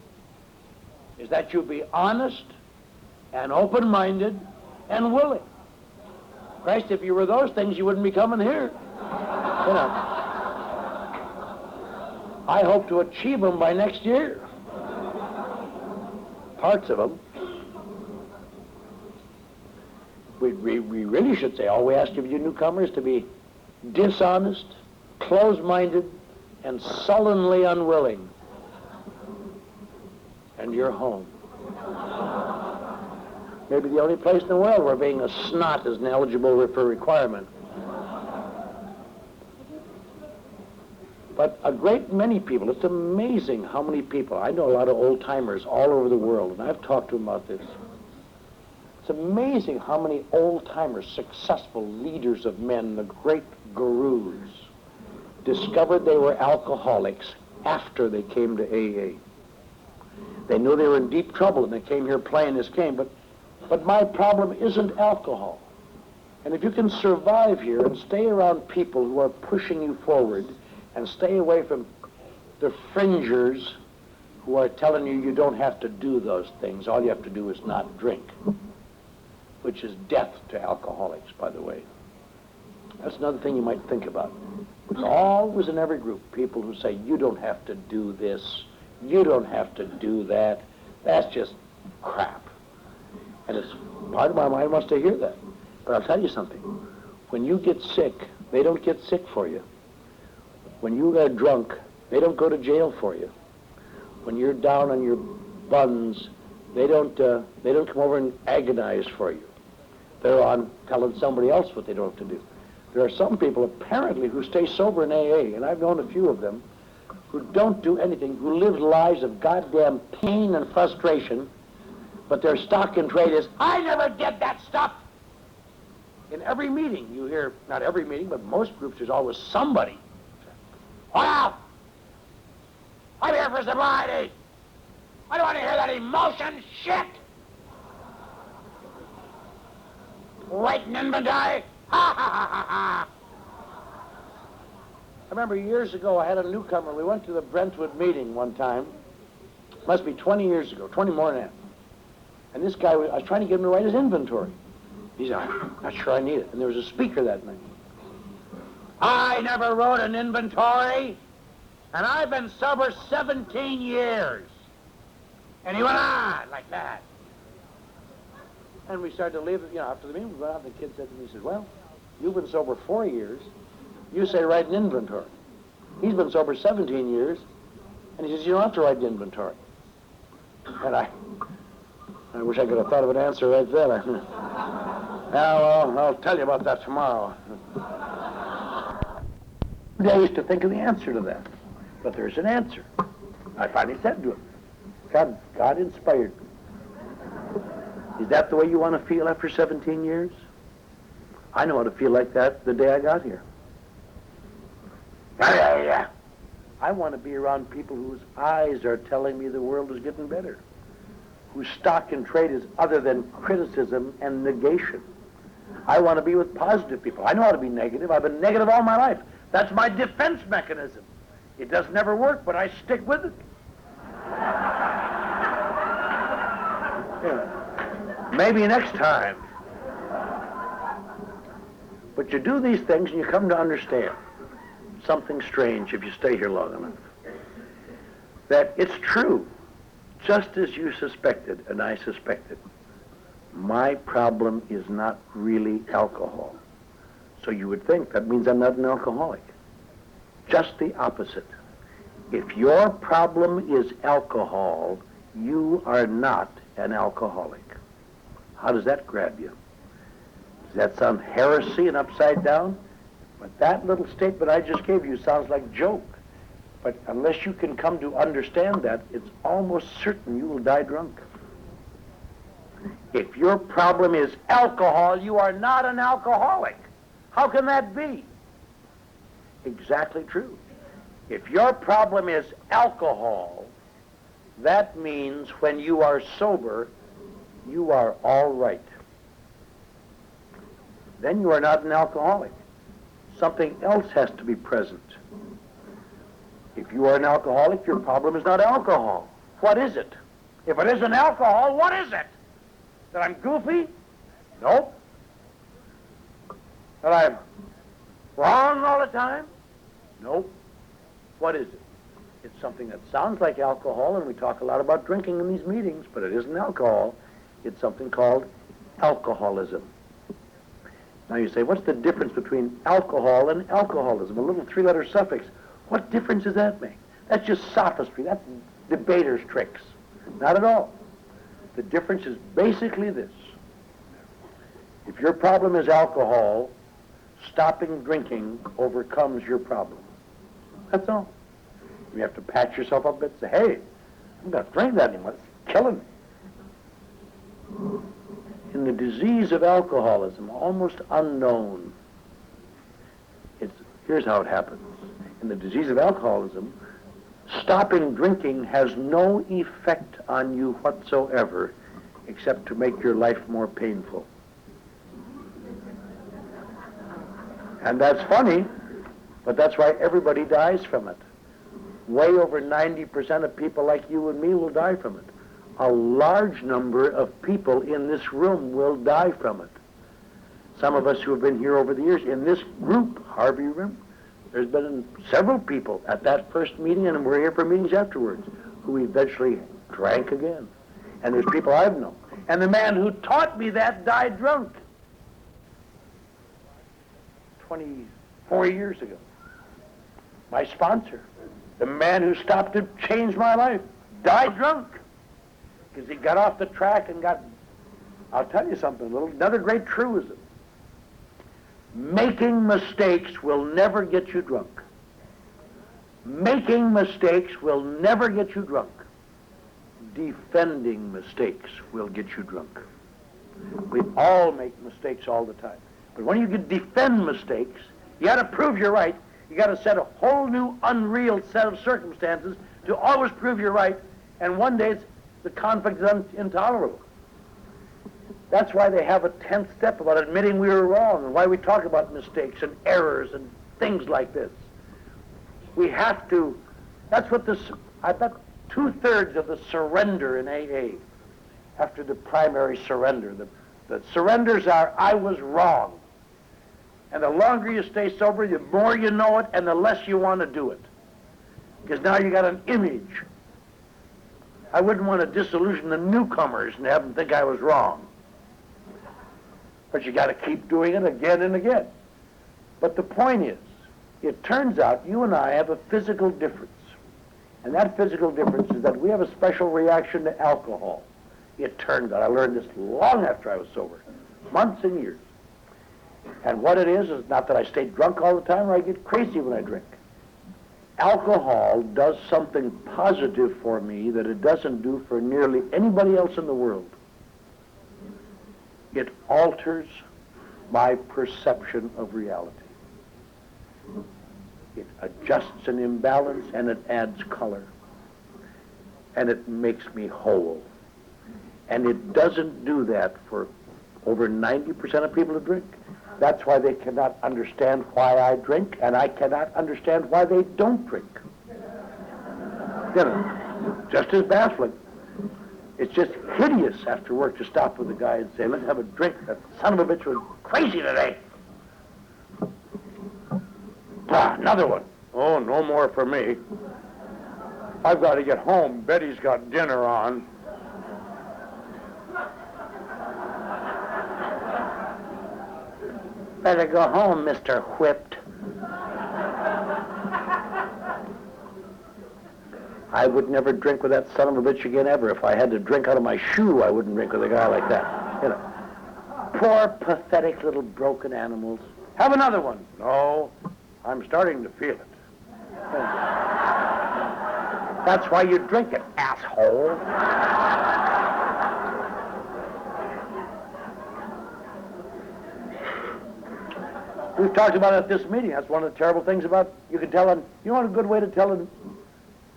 is that you be honest and open-minded and willing. Christ, if you were those things, you wouldn't be coming here. You know, I hope to achieve them by next year. Parts of them. We really should say, all we ask of you newcomers to be dishonest, closed-minded, and sullenly unwilling. And you're home. Maybe the only place in the world where being a snot is an eligible for requirement. But a great many people, it's amazing how many people, I know a lot of old-timers all over the world, and I've talked to them about this. It's amazing how many old-timers, successful leaders of men, the great gurus, discovered they were alcoholics after they came to AA. They knew they were in deep trouble and they came here playing this game, but my problem isn't alcohol. And if you can survive here and stay around people who are pushing you forward and stay away from the fringers who are telling you you don't have to do those things, all you have to do is not drink, which is death to alcoholics, by the way. That's another thing you might think about. There's always in every group people who say, you don't have to do this, you don't have to do that, that's just crap. And it's part of my mind wants to hear that. But I'll tell you something. When you get sick, they don't get sick for you. When you are drunk, they don't go to jail for you. When you're down on your buns, they don't come over and agonize for you. They're on telling somebody else what they don't have to do. There are some people apparently who stay sober in AA, and I've known a few of them, who don't do anything, who live lives of goddamn pain and frustration, but their stock in trade is, I never did that stuff. In every meeting you hear, not every meeting, but most groups, there's always somebody. Well, I'm here for sobriety. I don't want to hear that emotion shit. Writing inventory. Ha ha ha ha ha. I remember years ago I had a newcomer. We went to the Brentwood meeting one time. Must be 20 years ago, 20 more than that. And this guy, I was trying to get him to write his inventory. He said, I'm not sure I need it. And there was a speaker that night. I never wrote an inventory, and I've been sober 17 years. And he went on like that. And we started to leave, after the meeting, we went out, and the kid said to me, he said, well, you've been sober 4 years. You say write an inventory. He's been sober 17 years, and he says, you don't have to write the inventory. And I wish I could have thought of an answer right then. Yeah, well, I'll tell you about that tomorrow. I used to think of the answer to that, but there's an answer. I finally said to him, God inspired me. Is that the way you want to feel after 17 years? I know how to feel like that the day I got here. I want to be around people whose eyes are telling me the world is getting better, whose stock in trade is other than criticism and negation. I want to be with positive people. I know how to be negative. I've been negative all my life. That's my defense mechanism. It doesn't ever work, but I stick with it. Yeah. Maybe next time. But you do these things and you come to understand something strange if you stay here long enough. That it's true, just as you suspected and I suspected. My problem is not really alcohol. So you would think that means I'm not an alcoholic. Just the opposite. If your problem is alcohol, you are not an alcoholic. How does that grab you? Does that sound heresy and upside down? But that little statement I just gave you sounds like joke. But unless you can come to understand that, it's almost certain you will die drunk. If your problem is alcohol, you are not an alcoholic. How can that be? Exactly true. If your problem is alcohol, that means when you are sober, you are all right. Then you are not an alcoholic. Something else has to be present. If you are an alcoholic, your problem is not alcohol. What is it? If it isn't alcohol, what is it? That I'm goofy? Nope. That I'm wrong all the time? Nope. What is it? It's something that sounds like alcohol, and we talk a lot about drinking in these meetings, but it isn't alcohol. It's something called alcoholism. Now you say, what's the difference between alcohol and alcoholism? A little three-letter suffix. What difference does that make? That's just sophistry. That's debaters' tricks. Not at all. The difference is basically this. If your problem is alcohol, stopping drinking overcomes your problem. That's all. You have to patch yourself up a bit and say, hey, I'm not drinking that anymore. It's killing me. In the disease of alcoholism, almost unknown, here's how it happens. In the disease of alcoholism, stopping drinking has no effect on you whatsoever except to make your life more painful. And that's funny, but that's why everybody dies from it. Way over 90% of people like you and me will die from it. A large number of people in this room will die from it. Some of us who have been here over the years, in this group, Harvey Rim, there's been several people at that first meeting, and we're here for meetings afterwards, who eventually drank again. And there's people I've known. And the man who taught me that died drunk 24 years ago. My sponsor, the man who stopped to change my life, died drunk. Because he got off the track and I'll tell you something, another great truism. Making mistakes will never get you drunk. Making mistakes will never get you drunk. Defending mistakes will get you drunk. We all make mistakes all the time. But when you can defend mistakes, you got to prove you're right. You got to set a whole new unreal set of circumstances to always prove you're right. And one day the conflict is intolerable. That's why they have a 10th step about admitting we were wrong and why we talk about mistakes and errors and things like this. We have to, that's what I bet 2/3 of the surrender in AA, after the primary surrender, the surrenders are, I was wrong. And the longer you stay sober, the more you know it and the less you want to do it. Because now you got an image. I wouldn't want to disillusion the newcomers and have them think I was wrong. But you got to keep doing it again and again. But the point is, It turns out you and I have a physical difference. And that physical difference is that we have a special reaction to alcohol. It turns out, I learned this long after I was sober, months and years. And what it is not that I stay drunk all the time or I get crazy when I drink. Alcohol does something positive for me that it doesn't do for nearly anybody else in the world. It alters my perception of reality. It adjusts an imbalance and it adds color. And it makes me whole. And it doesn't do that for over 90% of people who drink. That's why they cannot understand why I drink, and I cannot understand why they don't drink. You know, just as baffling. It's just hideous after work to stop with a guy and say, let's have a drink. That son of a bitch was crazy today. Ah, another one. Oh, no more for me. I've got to get home. Betty's got dinner on. Better go home, Mr. Whipped. I would never drink with that son of a bitch again ever. If I had to drink out of my shoe, I wouldn't drink with a guy like that. You know, poor, pathetic little broken animals. Have another one. No, I'm starting to feel it. That's why you drink it, asshole. We've talked about it at this meeting. That's one of the terrible things about, you can tell him, you know what a good way to tell an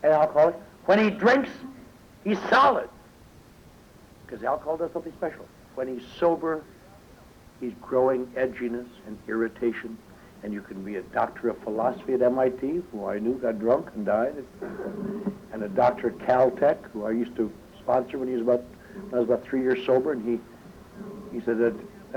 alcoholic? When he drinks, he's solid. Because alcohol does something special. When he's sober, he's growing edginess and irritation. And you can be a doctor of philosophy at MIT, who I knew got drunk and died. And a doctor at Caltech, who I used to sponsor when I was about 3 years sober. And he said that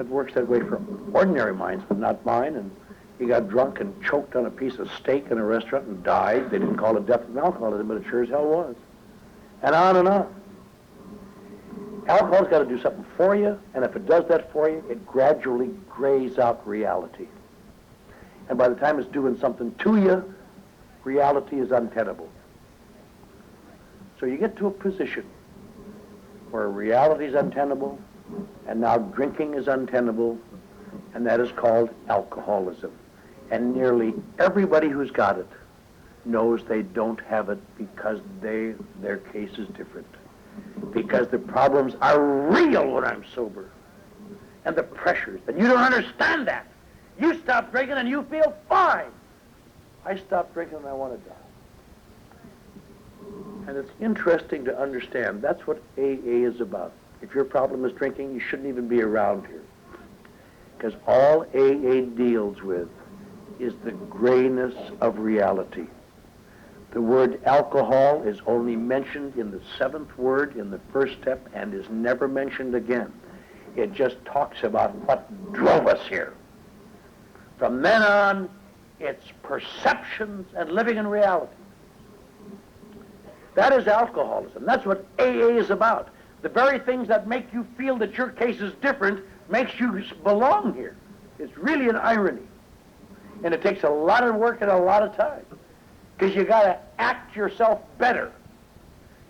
works that way for ordinary minds, but not mine. And he got drunk and choked on a piece of steak in a restaurant and died. They didn't call it death from alcoholism, but it sure as hell was. And on and on. Alcohol's got to do something for you, and if it does that for you, it gradually grays out reality. And by the time it's doing something to you, reality is untenable. So you get to a position where reality is untenable, and now drinking is untenable, and that is called alcoholism. And nearly everybody who's got it knows they don't have it because their case is different. Because the problems are real when I'm sober. And the pressures, and you don't understand that. You stop drinking and you feel fine. I stop drinking and I want to die. And it's interesting to understand that's what AA is about. If your problem is drinking, you shouldn't even be around here. Because all AA deals with is the grayness of reality. The word alcohol is only mentioned in the 7th word in the first step and is never mentioned again. It just talks about what drove us here. From then on, it's perceptions and living in reality. That is alcoholism. That's what AA is about. The very things that make you feel that your case is different makes you belong here. It's really an irony. And it takes a lot of work and a lot of time. Because you got to act yourself better.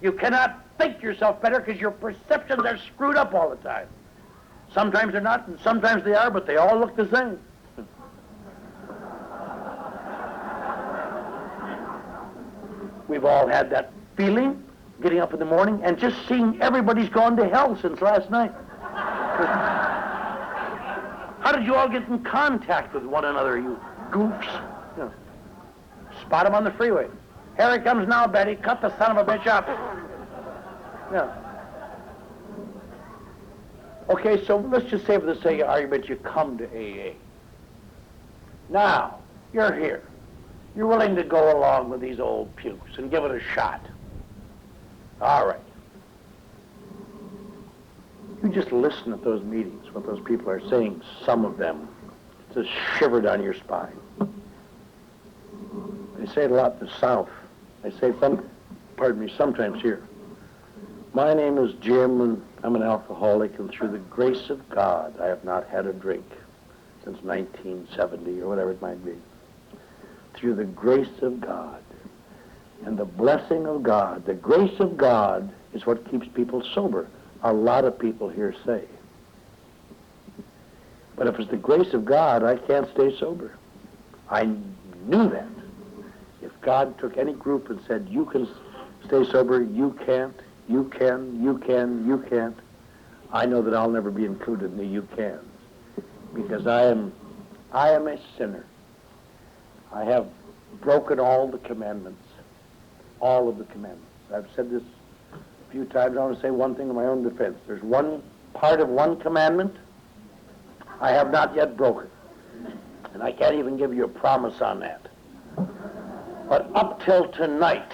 You cannot think yourself better because your perceptions are screwed up all the time. Sometimes they're not, and sometimes they are, but they all look the same. We've all had that feeling, getting up in the morning and just seeing everybody's gone to hell since last night. How did you all get in contact with one another, you goofs? You know, spot him on the freeway. Here he comes now, Betty. Cut the son of a bitch up. Yeah. Okay, so let's just say for the sake of argument, you come to AA. Now, you're here. You're willing to go along with these old pukes and give it a shot. All right. You just listen at those meetings, what those people are saying, some of them, just shiver down your spine. They say it a lot in the South. They say, sometimes here. My name is Jim, and I'm an alcoholic, and through the grace of God, I have not had a drink since 1970 or whatever it might be. through the grace of God and the blessing of God. The grace of God is what keeps people sober. A lot of people here say. But if it's the grace of God, I can't stay sober. I knew that. If God took any group and said, you can stay sober, you can't, you can, you can, you can't, I know that I'll never be included in the you cans. Because I am a sinner. I have broken all the commandments. All of the commandments. I've said this a few times. I want to say one thing in my own defense. There's one part of one commandment I have not yet broken. And I can't even give you a promise on that. But up till tonight,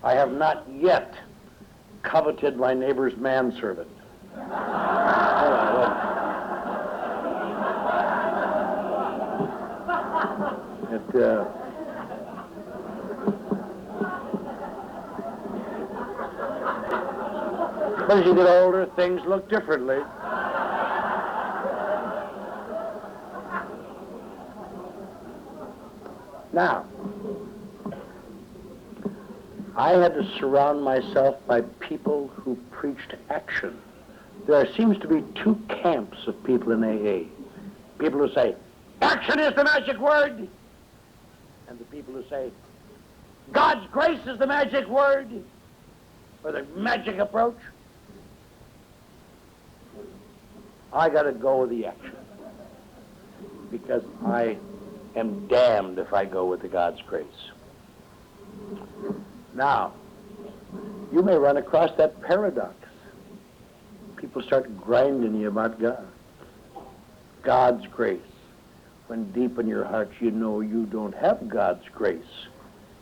I have not yet coveted my neighbor's manservant. But as you get older, things look differently. Now, I had to surround myself by people who preached action. There seems to be two camps of people in AA. People who say, action is the magic word. And the people who say, God's grace is the magic word, or the magic approach. I got to go with the action. Because I am damned if I go with the God's grace. Now, you may run across that paradox. People start grinding you about God. God's grace. When deep in your heart you know you don't have God's grace.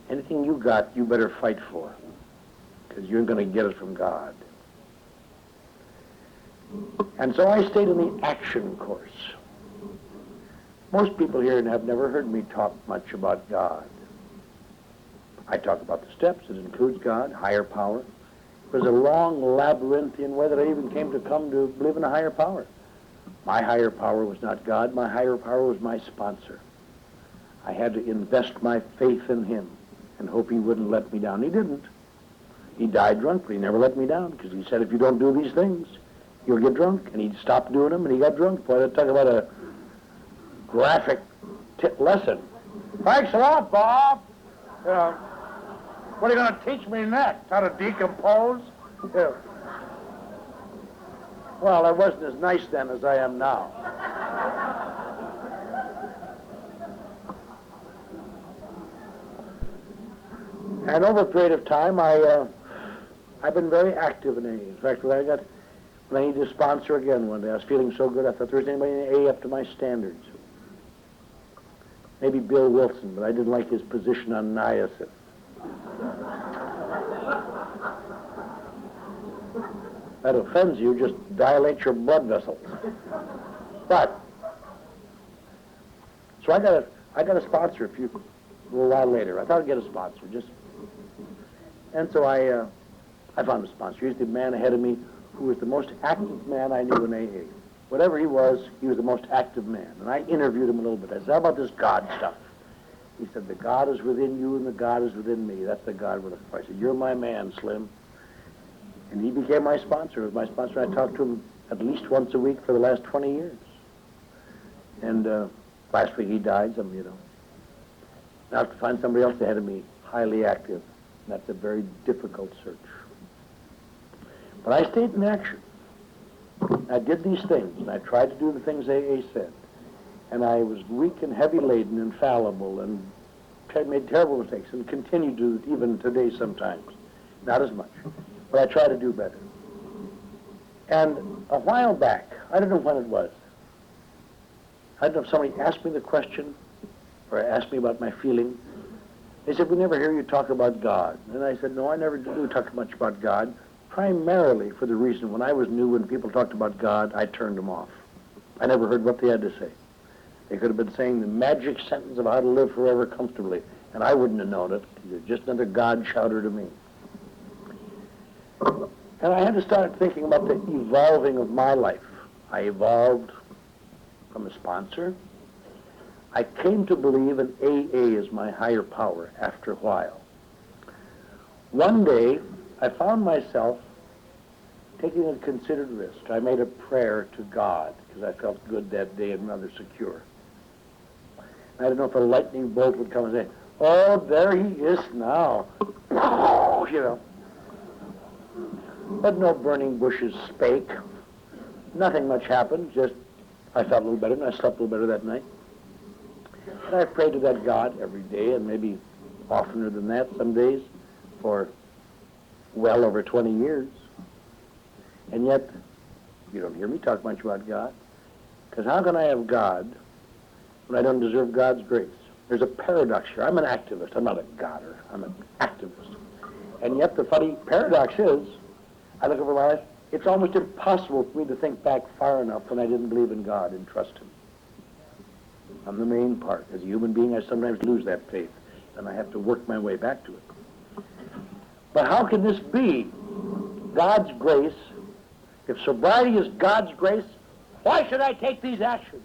Anything you got, you better fight for. Because you're going to get it from God. And so I stayed in the action course. Most people here have never heard me talk much about God. I talk about the steps. It includes God, higher power. It was a long labyrinthian way that I even came to believe in a higher power. My higher power was not God. My higher power was my sponsor. I had to invest my faith in him and hope he wouldn't let me down. He didn't. He died drunk, but he never let me down because he said, if you don't do these things, you'll get drunk. And he'd stop doing them, and he got drunk. Boy, I talk about a graphic lesson. Thanks a lot, Bob. What are you going to teach me next? How to decompose? Yeah. Well, I wasn't as nice then as I am now. And over a period of time, I've been very active in AA. In fact, when I needed a sponsor again one day, I was feeling so good, I thought there was anybody in AA up to my standards. Maybe Bill Wilson, but I didn't like his position on niacin. That offends you, just dilate your blood vessels. But, so I got a sponsor a little while later. I thought I'd get a sponsor, and so I found a sponsor. He was the man ahead of me who was the most active man I knew in AA. Whatever he was the most active man. And I interviewed him a little bit. I said, how about this God stuff? He said, the God is within you and the God is within me. That's the God we're looking for. I said, you're my man, Slim. And he became my sponsor. He was my sponsor. I talked to him at least once a week for the last 20 years. And last week he died, Now to find somebody else ahead of me, highly active. And that's a very difficult search. But I stayed in action. I did these things, and I tried to do the things AA said. And I was weak and heavy-laden and fallible and made terrible mistakes and continue to even today sometimes. Not as much. But I try to do better. And a while back, I don't know when it was, I don't know if somebody asked me the question or asked me about my feeling. They said, we never hear you talk about God. And I said, no, I never do talk much about God, primarily for the reason when I was new, when people talked about God, I turned them off. I never heard what they had to say. They could have been saying the magic sentence of how to live forever comfortably, and I wouldn't have known it. You're just another God shouter to me. And I had to start thinking about the evolving of my life. I evolved from a sponsor. I came to believe in AA as my higher power after a while. One day, I found myself taking a considered risk. I made a prayer to God because I felt good that day and rather secure. I didn't know if a lightning bolt would come and say, "Oh, there he is now." You know. But no burning bushes spake. Nothing much happened. Just I felt a little better, and I slept a little better that night. And I prayed to that God every day, and maybe oftener than that some days, for well over 20 years. And yet, you don't hear me talk much about God. Because how can I have God when I don't deserve God's grace? There's a paradox here. I'm an activist. I'm not a Godder. I'm an activist. And yet the funny paradox is, I look over my life, it's almost impossible for me to think back far enough when I didn't believe in God and trust Him. I'm the main part. As a human being, I sometimes lose that faith, and I have to work my way back to it. But how can this be? God's grace, if sobriety is God's grace, why should I take these actions?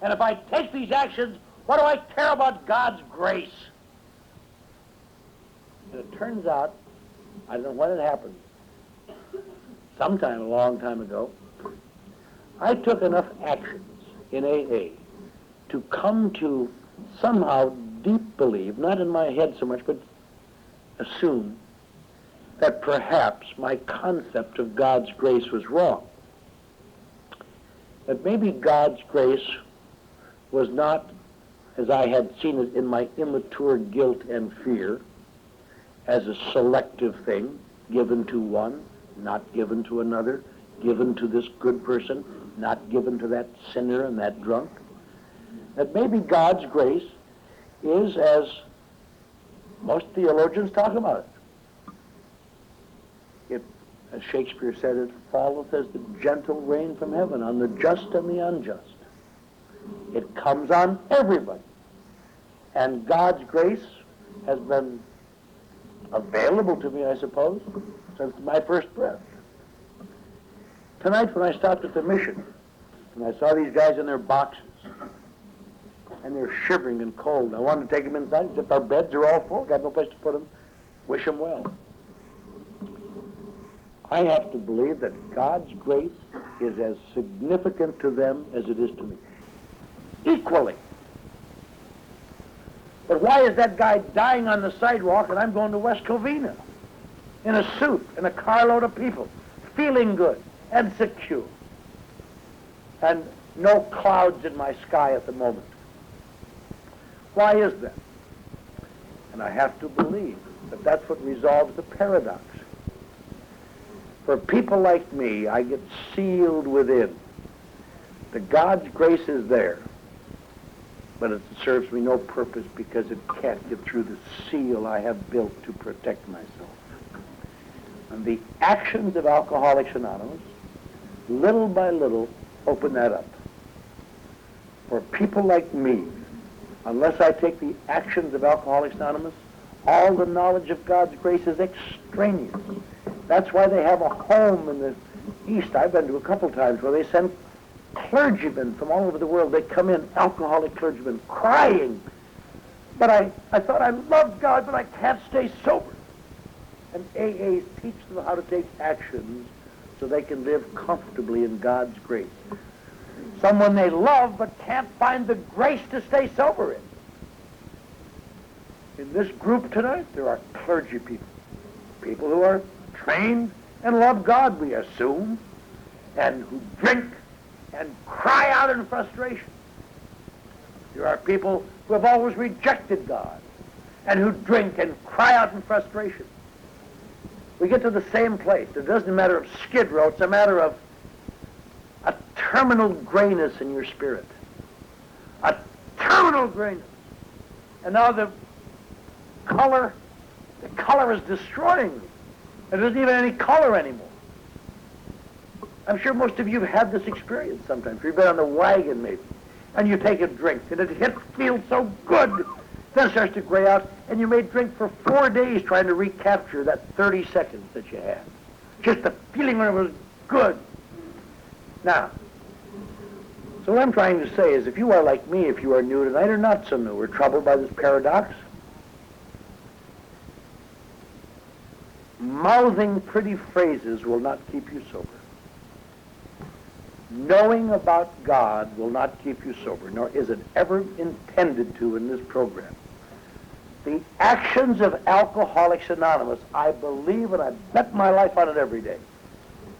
And if I take these actions, what do I care about God's grace? And it turns out, I don't know when it happened, sometime a long time ago, I took enough actions in AA to come to somehow deep believe, not in my head so much, but assume that perhaps my concept of God's grace was wrong. That maybe God's grace was not, as I had seen it in my immature guilt and fear, as a selective thing, given to one, not given to another, given to this good person, not given to that sinner and that drunk. That maybe God's grace is, as most theologians talk about it, as Shakespeare said, it falleth as the gentle rain from heaven on the just and the unjust. It comes on everybody. And God's grace has been available to me, I suppose, since my first breath. Tonight when I stopped at the mission, and I saw these guys in their boxes, and they're shivering and cold, I wanted to take them inside, except our beds are all full, got no place to put them, wish them well. I have to believe that God's grace is as significant to them as it is to me. Equally. But why is that guy dying on the sidewalk and I'm going to West Covina in a suit and a carload of people, feeling good and secure, and no clouds in my sky at the moment? Why is that? And I have to believe that that's what resolves the paradox. For people like me, I get sealed within. The God's grace is there, but it serves me no purpose because it can't get through the seal I have built to protect myself. And the actions of Alcoholics Anonymous, little by little, open that up. For people like me, unless I take the actions of Alcoholics Anonymous, all the knowledge of God's grace is extraneous. That's why they have a home in the East. I've been to a couple times where they send clergymen from all over the world. They come in, alcoholic clergymen, crying. But I thought I loved God, but I can't stay sober. And AAs teach them how to take actions so they can live comfortably in God's grace. Someone they love but can't find the grace to stay sober in. In this group tonight, there are clergy people. People who are trained and love God, we assume, and who drink and cry out in frustration. There are people who have always rejected God and who drink and cry out in frustration. We get to the same place. It doesn't matter of skid row, it's a matter of a terminal grayness in your spirit. A terminal grayness. And now the color is destroying me. There isn't even any color anymore. I'm sure most of you have had this experience sometimes. You've been on the wagon maybe, and you take a drink, and it feels so good. Then it starts to gray out, and you may drink for 4 days trying to recapture that 30 seconds that you had. Just the feeling when it was good. Now, So what I'm trying to say is, if you are like me, if you are new tonight or not so new, or troubled by this paradox, mouthing pretty phrases will not keep you sober. Knowing about God will not keep you sober, nor is it ever intended to in this program. The actions of Alcoholics Anonymous, I believe, and I bet my life on it every day,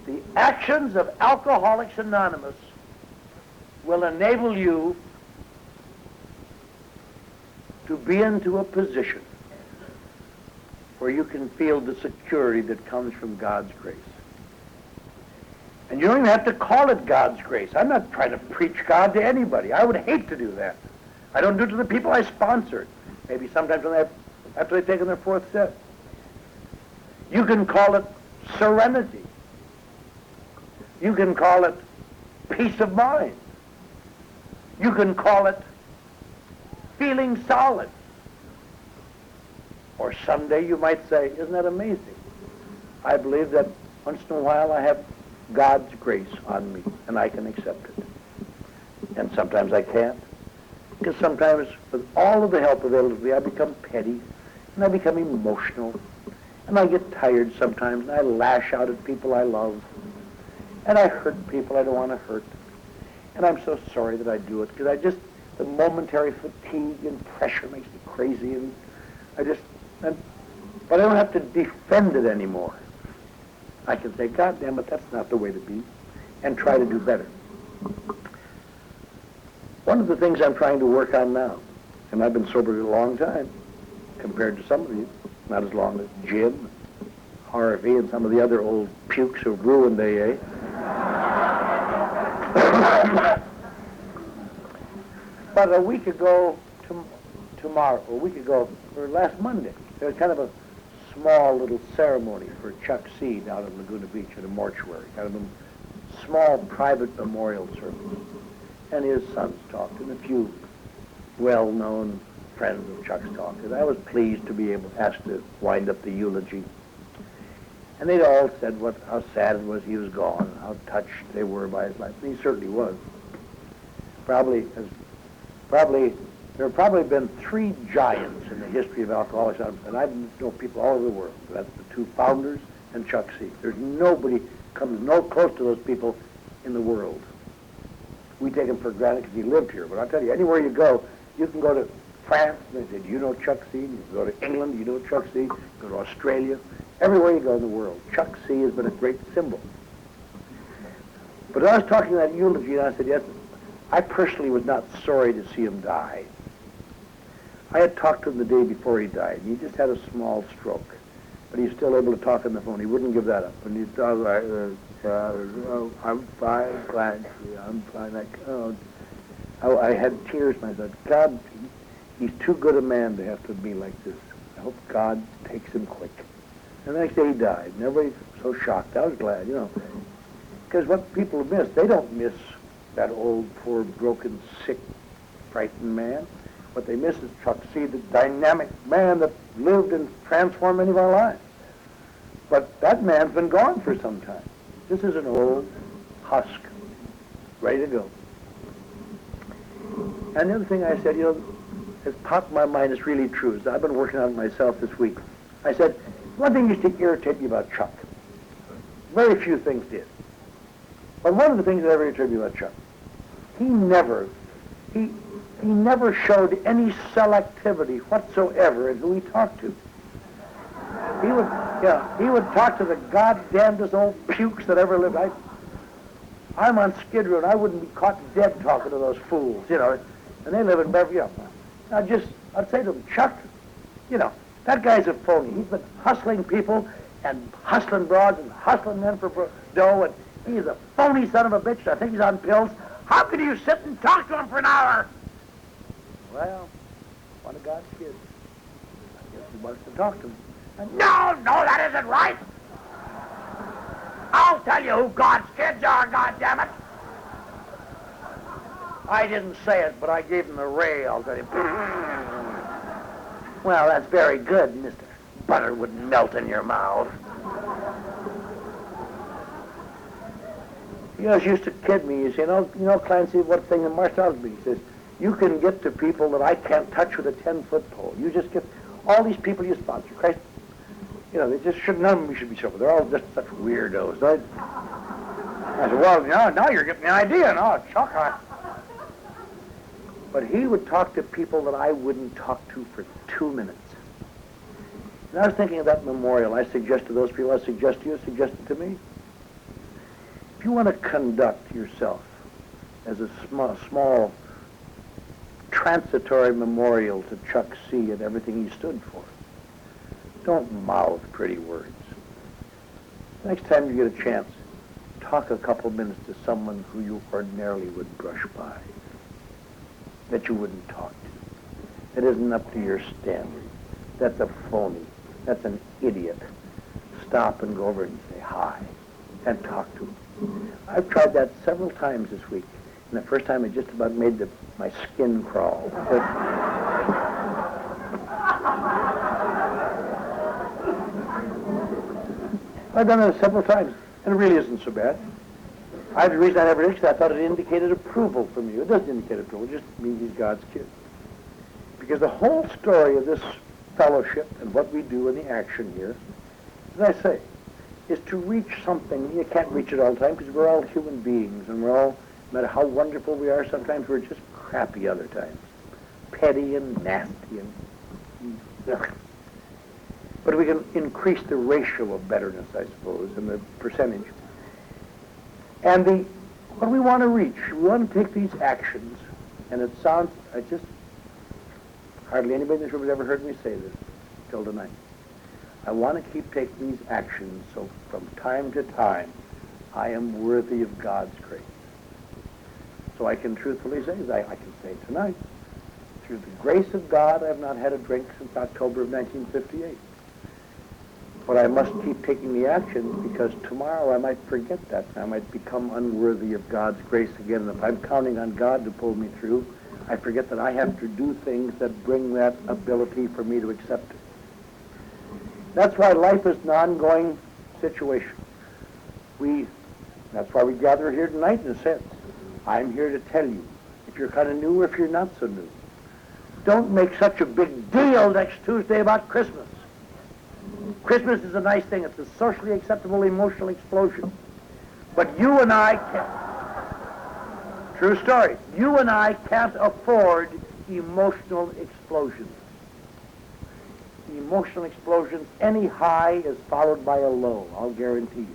the actions of Alcoholics Anonymous will enable you to be into a position where you can feel the security that comes from God's grace. And you don't even have to call it God's grace. I'm not trying to preach God to anybody. I would hate to do that. I don't do it to the people I sponsor. Maybe sometimes when after they've taken their fourth step. You can call it serenity. You can call it peace of mind. You can call it feeling solid. Or someday you might say, isn't that amazing? I believe that once in a while I have God's grace on me, and I can accept it. And sometimes I can't. Because sometimes, with all of the help available to me, I become petty, and I become emotional, and I get tired sometimes, and I lash out at people I love, and I hurt people I don't want to hurt. And I'm so sorry that I do it, because the momentary fatigue and pressure makes me crazy, and but I don't have to defend it anymore. I can say, God damn it, that's not the way to be, and try to do better. One of the things I'm trying to work on now, and I've been sober a long time, compared to some of you, not as long as Jim, Harvey, and some of the other old pukes who ruined AA. But a week ago, or last Monday, there was kind of a small little ceremony for Chuck C. down at Laguna Beach at a mortuary, kind of a small private memorial service. And his sons talked, and a few well-known friends of Chuck's talked. And I was pleased to be asked to wind up the eulogy. And they'd all said how sad it was he was gone, how touched they were by his life. And he certainly was. There have probably been 3 giants in the history of Alcoholics Anonymous, and I know people all over the world. That's the 2 founders and Chuck C. There's nobody comes no close to those people in the world. We take him for granted because he lived here, but I'll tell you, anywhere you go, you can go to France, and they say, do you know Chuck C? You can go to England, you know Chuck C? You go to Australia. Everywhere you go in the world, Chuck C has been a great symbol. But I was talking that eulogy, and I said, yes, I personally was not sorry to see him die. I had talked to him the day before he died. He just had a small stroke, but he's still able to talk on the phone. He wouldn't give that up. And he'd talk like, I'm fine, Clancy, I'm fine. I had tears, and I thought, God, he's too good a man to have to be like this. I hope God takes him quick. And the next day he died, and everybody's so shocked. I was glad, because what people miss, they don't miss that old, poor, broken, sick, frightened man. What they miss is Chuck C., the dynamic man that lived and transformed many of our lives. But that man's been gone for some time. This is an old husk, ready to go. And the other thing I said, has popped in my mind, is really true. Is I've been working on it myself this week. I said, one thing used to irritate me about Chuck. Very few things did. But one of the things that ever irritated me about Chuck, he never showed any selectivity whatsoever in who he talked to. He would talk to the goddamnedest old pukes that ever lived. I'm on Skid Row, and I wouldn't be caught dead talking to those fools, and they live in Beverly Hills. I'd say to him, Chuck, that guy's a phony. He's been hustling people and hustling broads and hustling men for dough, and he's a phony son of a bitch. I think he's on pills. How can you sit and talk to him for an hour? Well, one of God's kids. I guess he wants to talk to him. And no, that isn't right. I'll tell you who God's kids are, goddammit. I didn't say it, but I gave him the ray, I'll tell you. Well, that's very good, Mr. Butter would melt in your mouth. He always used to kid me. He said, Clancy, what thing in Marshall me? He says, you can get to people that I can't touch with a 10-foot pole. You just get all these people you sponsor. Christ, they just should, none of them should be so. They're all just such weirdos. Right? I said, well, now you're getting the idea. No, Chuck. But he would talk to people that I wouldn't talk to for 2 minutes. And I was thinking of that memorial. I suggest to those people, I suggest to you, suggest it to me. If you want to conduct yourself as a small transitory memorial to Chuck C. and everything he stood for, don't mouth pretty words. Next time you get a chance, talk a couple minutes to someone who you ordinarily would brush by, that you wouldn't talk to, that isn't up to your standard, that's a phony, that's an idiot. Stop and go over and say hi and talk to him. I've tried that several times this week, and the first time it just about made my skin crawl. I've done it several times, and it really isn't so bad. The reason I never did because I thought it indicated approval from you. It doesn't indicate approval, it just means he's God's kid. Because the whole story of this fellowship and what we do in the action here, as I say, is to reach something. You can't reach it all the time because we're all human beings, and we're all, no matter how wonderful we are, sometimes we're just crappy other times. Petty and nasty and... But we can increase the ratio of betterness, I suppose, and the percentage. And what we want to reach, we want to take these actions, and it sounds, hardly anybody in this room has ever heard me say this till tonight. I want to keep taking these actions so from time to time I am worthy of God's grace. So I can truthfully say, as I can say tonight, through the grace of God, I have not had a drink since October of 1958. But I must keep taking the actions because tomorrow I might forget that. I might become unworthy of God's grace again. And if I'm counting on God to pull me through, I forget that I have to do things that bring that ability for me to accept it. That's why life is an ongoing situation. That's why we gather here tonight, in a sense. I'm here to tell you, if you're kind of new or if you're not so new, don't make such a big deal next Tuesday about Christmas. Christmas is a nice thing. It's a socially acceptable emotional explosion. But you and I can't. True story. You and I can't afford emotional explosions. Emotional explosions, any high is followed by a low, I'll guarantee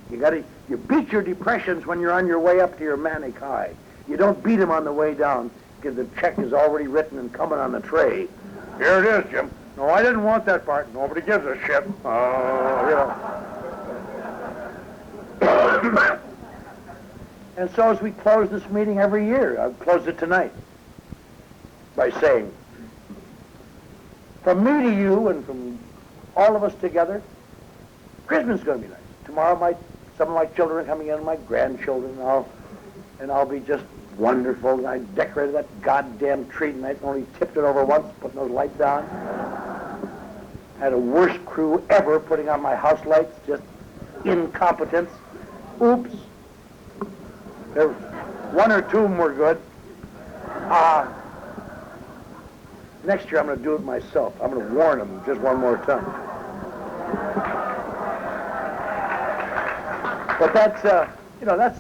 you. You beat your depressions when you're on your way up to your manic high. You don't beat them on the way down because the check is already written and coming on the tray. Here it is, Jim. No, I didn't want that part. Nobody gives a shit. And so as we close this meeting every year, I'll close it tonight by saying, from me to you and from all of us together, Christmas is going to be nice. Tomorrow some of my children are coming in, my grandchildren, and I'll be just wonderful. And I decorated that goddamn tree tonight and only tipped it over once, putting those lights on. Had a worst crew ever putting on my house lights, just incompetence. Oops. One or two of them were good. Next year I'm going to do it myself. I'm going to warn them just one more time. But that's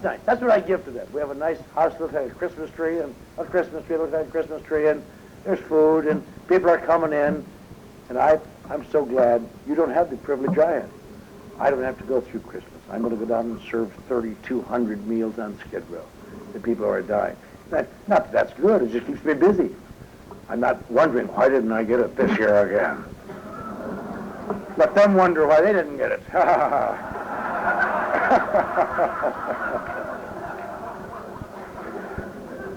nice. That's what I give to them. We have a nice house that looks like a Christmas tree, and a Christmas tree looks like a Christmas tree, and there's food, and people are coming in, and I'm so glad you don't have the privilege I have. I don't have to go through Christmas. I'm going to go down and serve 3,200 meals on Skid Row. The people who are dying. Not that that's good. It just keeps me busy. I'm not wondering, why didn't I get it this year again? Let them wonder why they didn't get it.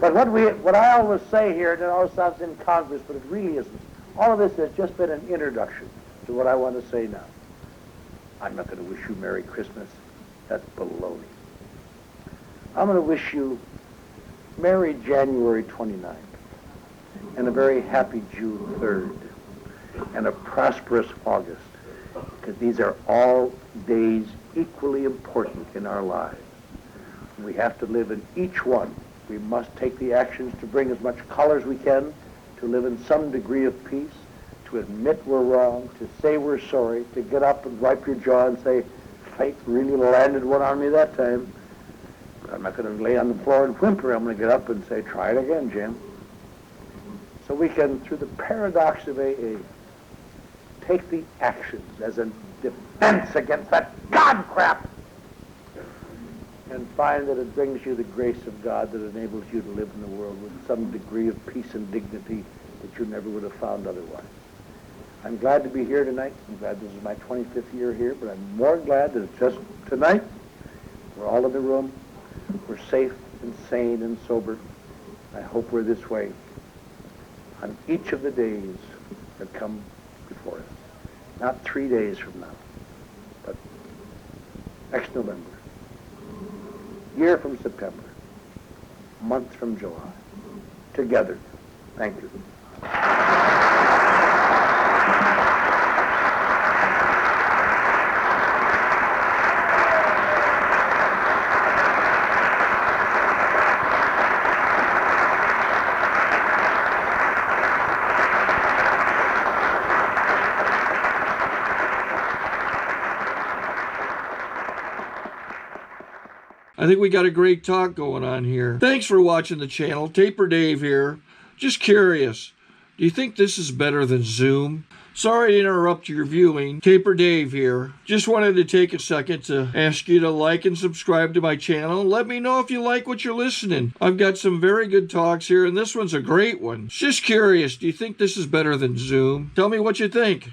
But what I always say here, and it always sounds incongruous, but it really isn't. All of this has just been an introduction to what I want to say now. I'm not going to wish you Merry Christmas. That's baloney. I'm going to wish you Merry January 29th. And a very happy June 3rd, and a prosperous August, because these are all days equally important in our lives. We have to live in each one. We must take the actions to bring as much color as we can, to live in some degree of peace, to admit we're wrong, to say we're sorry, to get up and wipe your jaw and say, fate really landed one on me that time. But I'm not going to lay on the floor and whimper. I'm going to get up and say, try it again, Jim. So we can, through the paradox of AA, take the actions as a defense against that God crap and find that it brings you the grace of God that enables you to live in the world with some degree of peace and dignity that you never would have found otherwise. I'm glad to be here tonight. I'm glad this is my 25th year here, but I'm more glad that it's just tonight. We're all in the room. We're safe and sane and sober. I hope we're this way on each of the days that come before us. Not 3 days from now, but next November, year from September, month from July, together. Thank you. I think we got a great talk going on here. Thanks for watching the channel. Taper Dave here. Just curious, do you think this is better than Zoom? Sorry to interrupt your viewing. Taper Dave here. Just wanted to take a second to ask you to like and subscribe to my channel. Let me know if you like what you're listening. I've got some very good talks here, and this one's a great one. Just curious, do you think this is better than Zoom? Tell me what you think.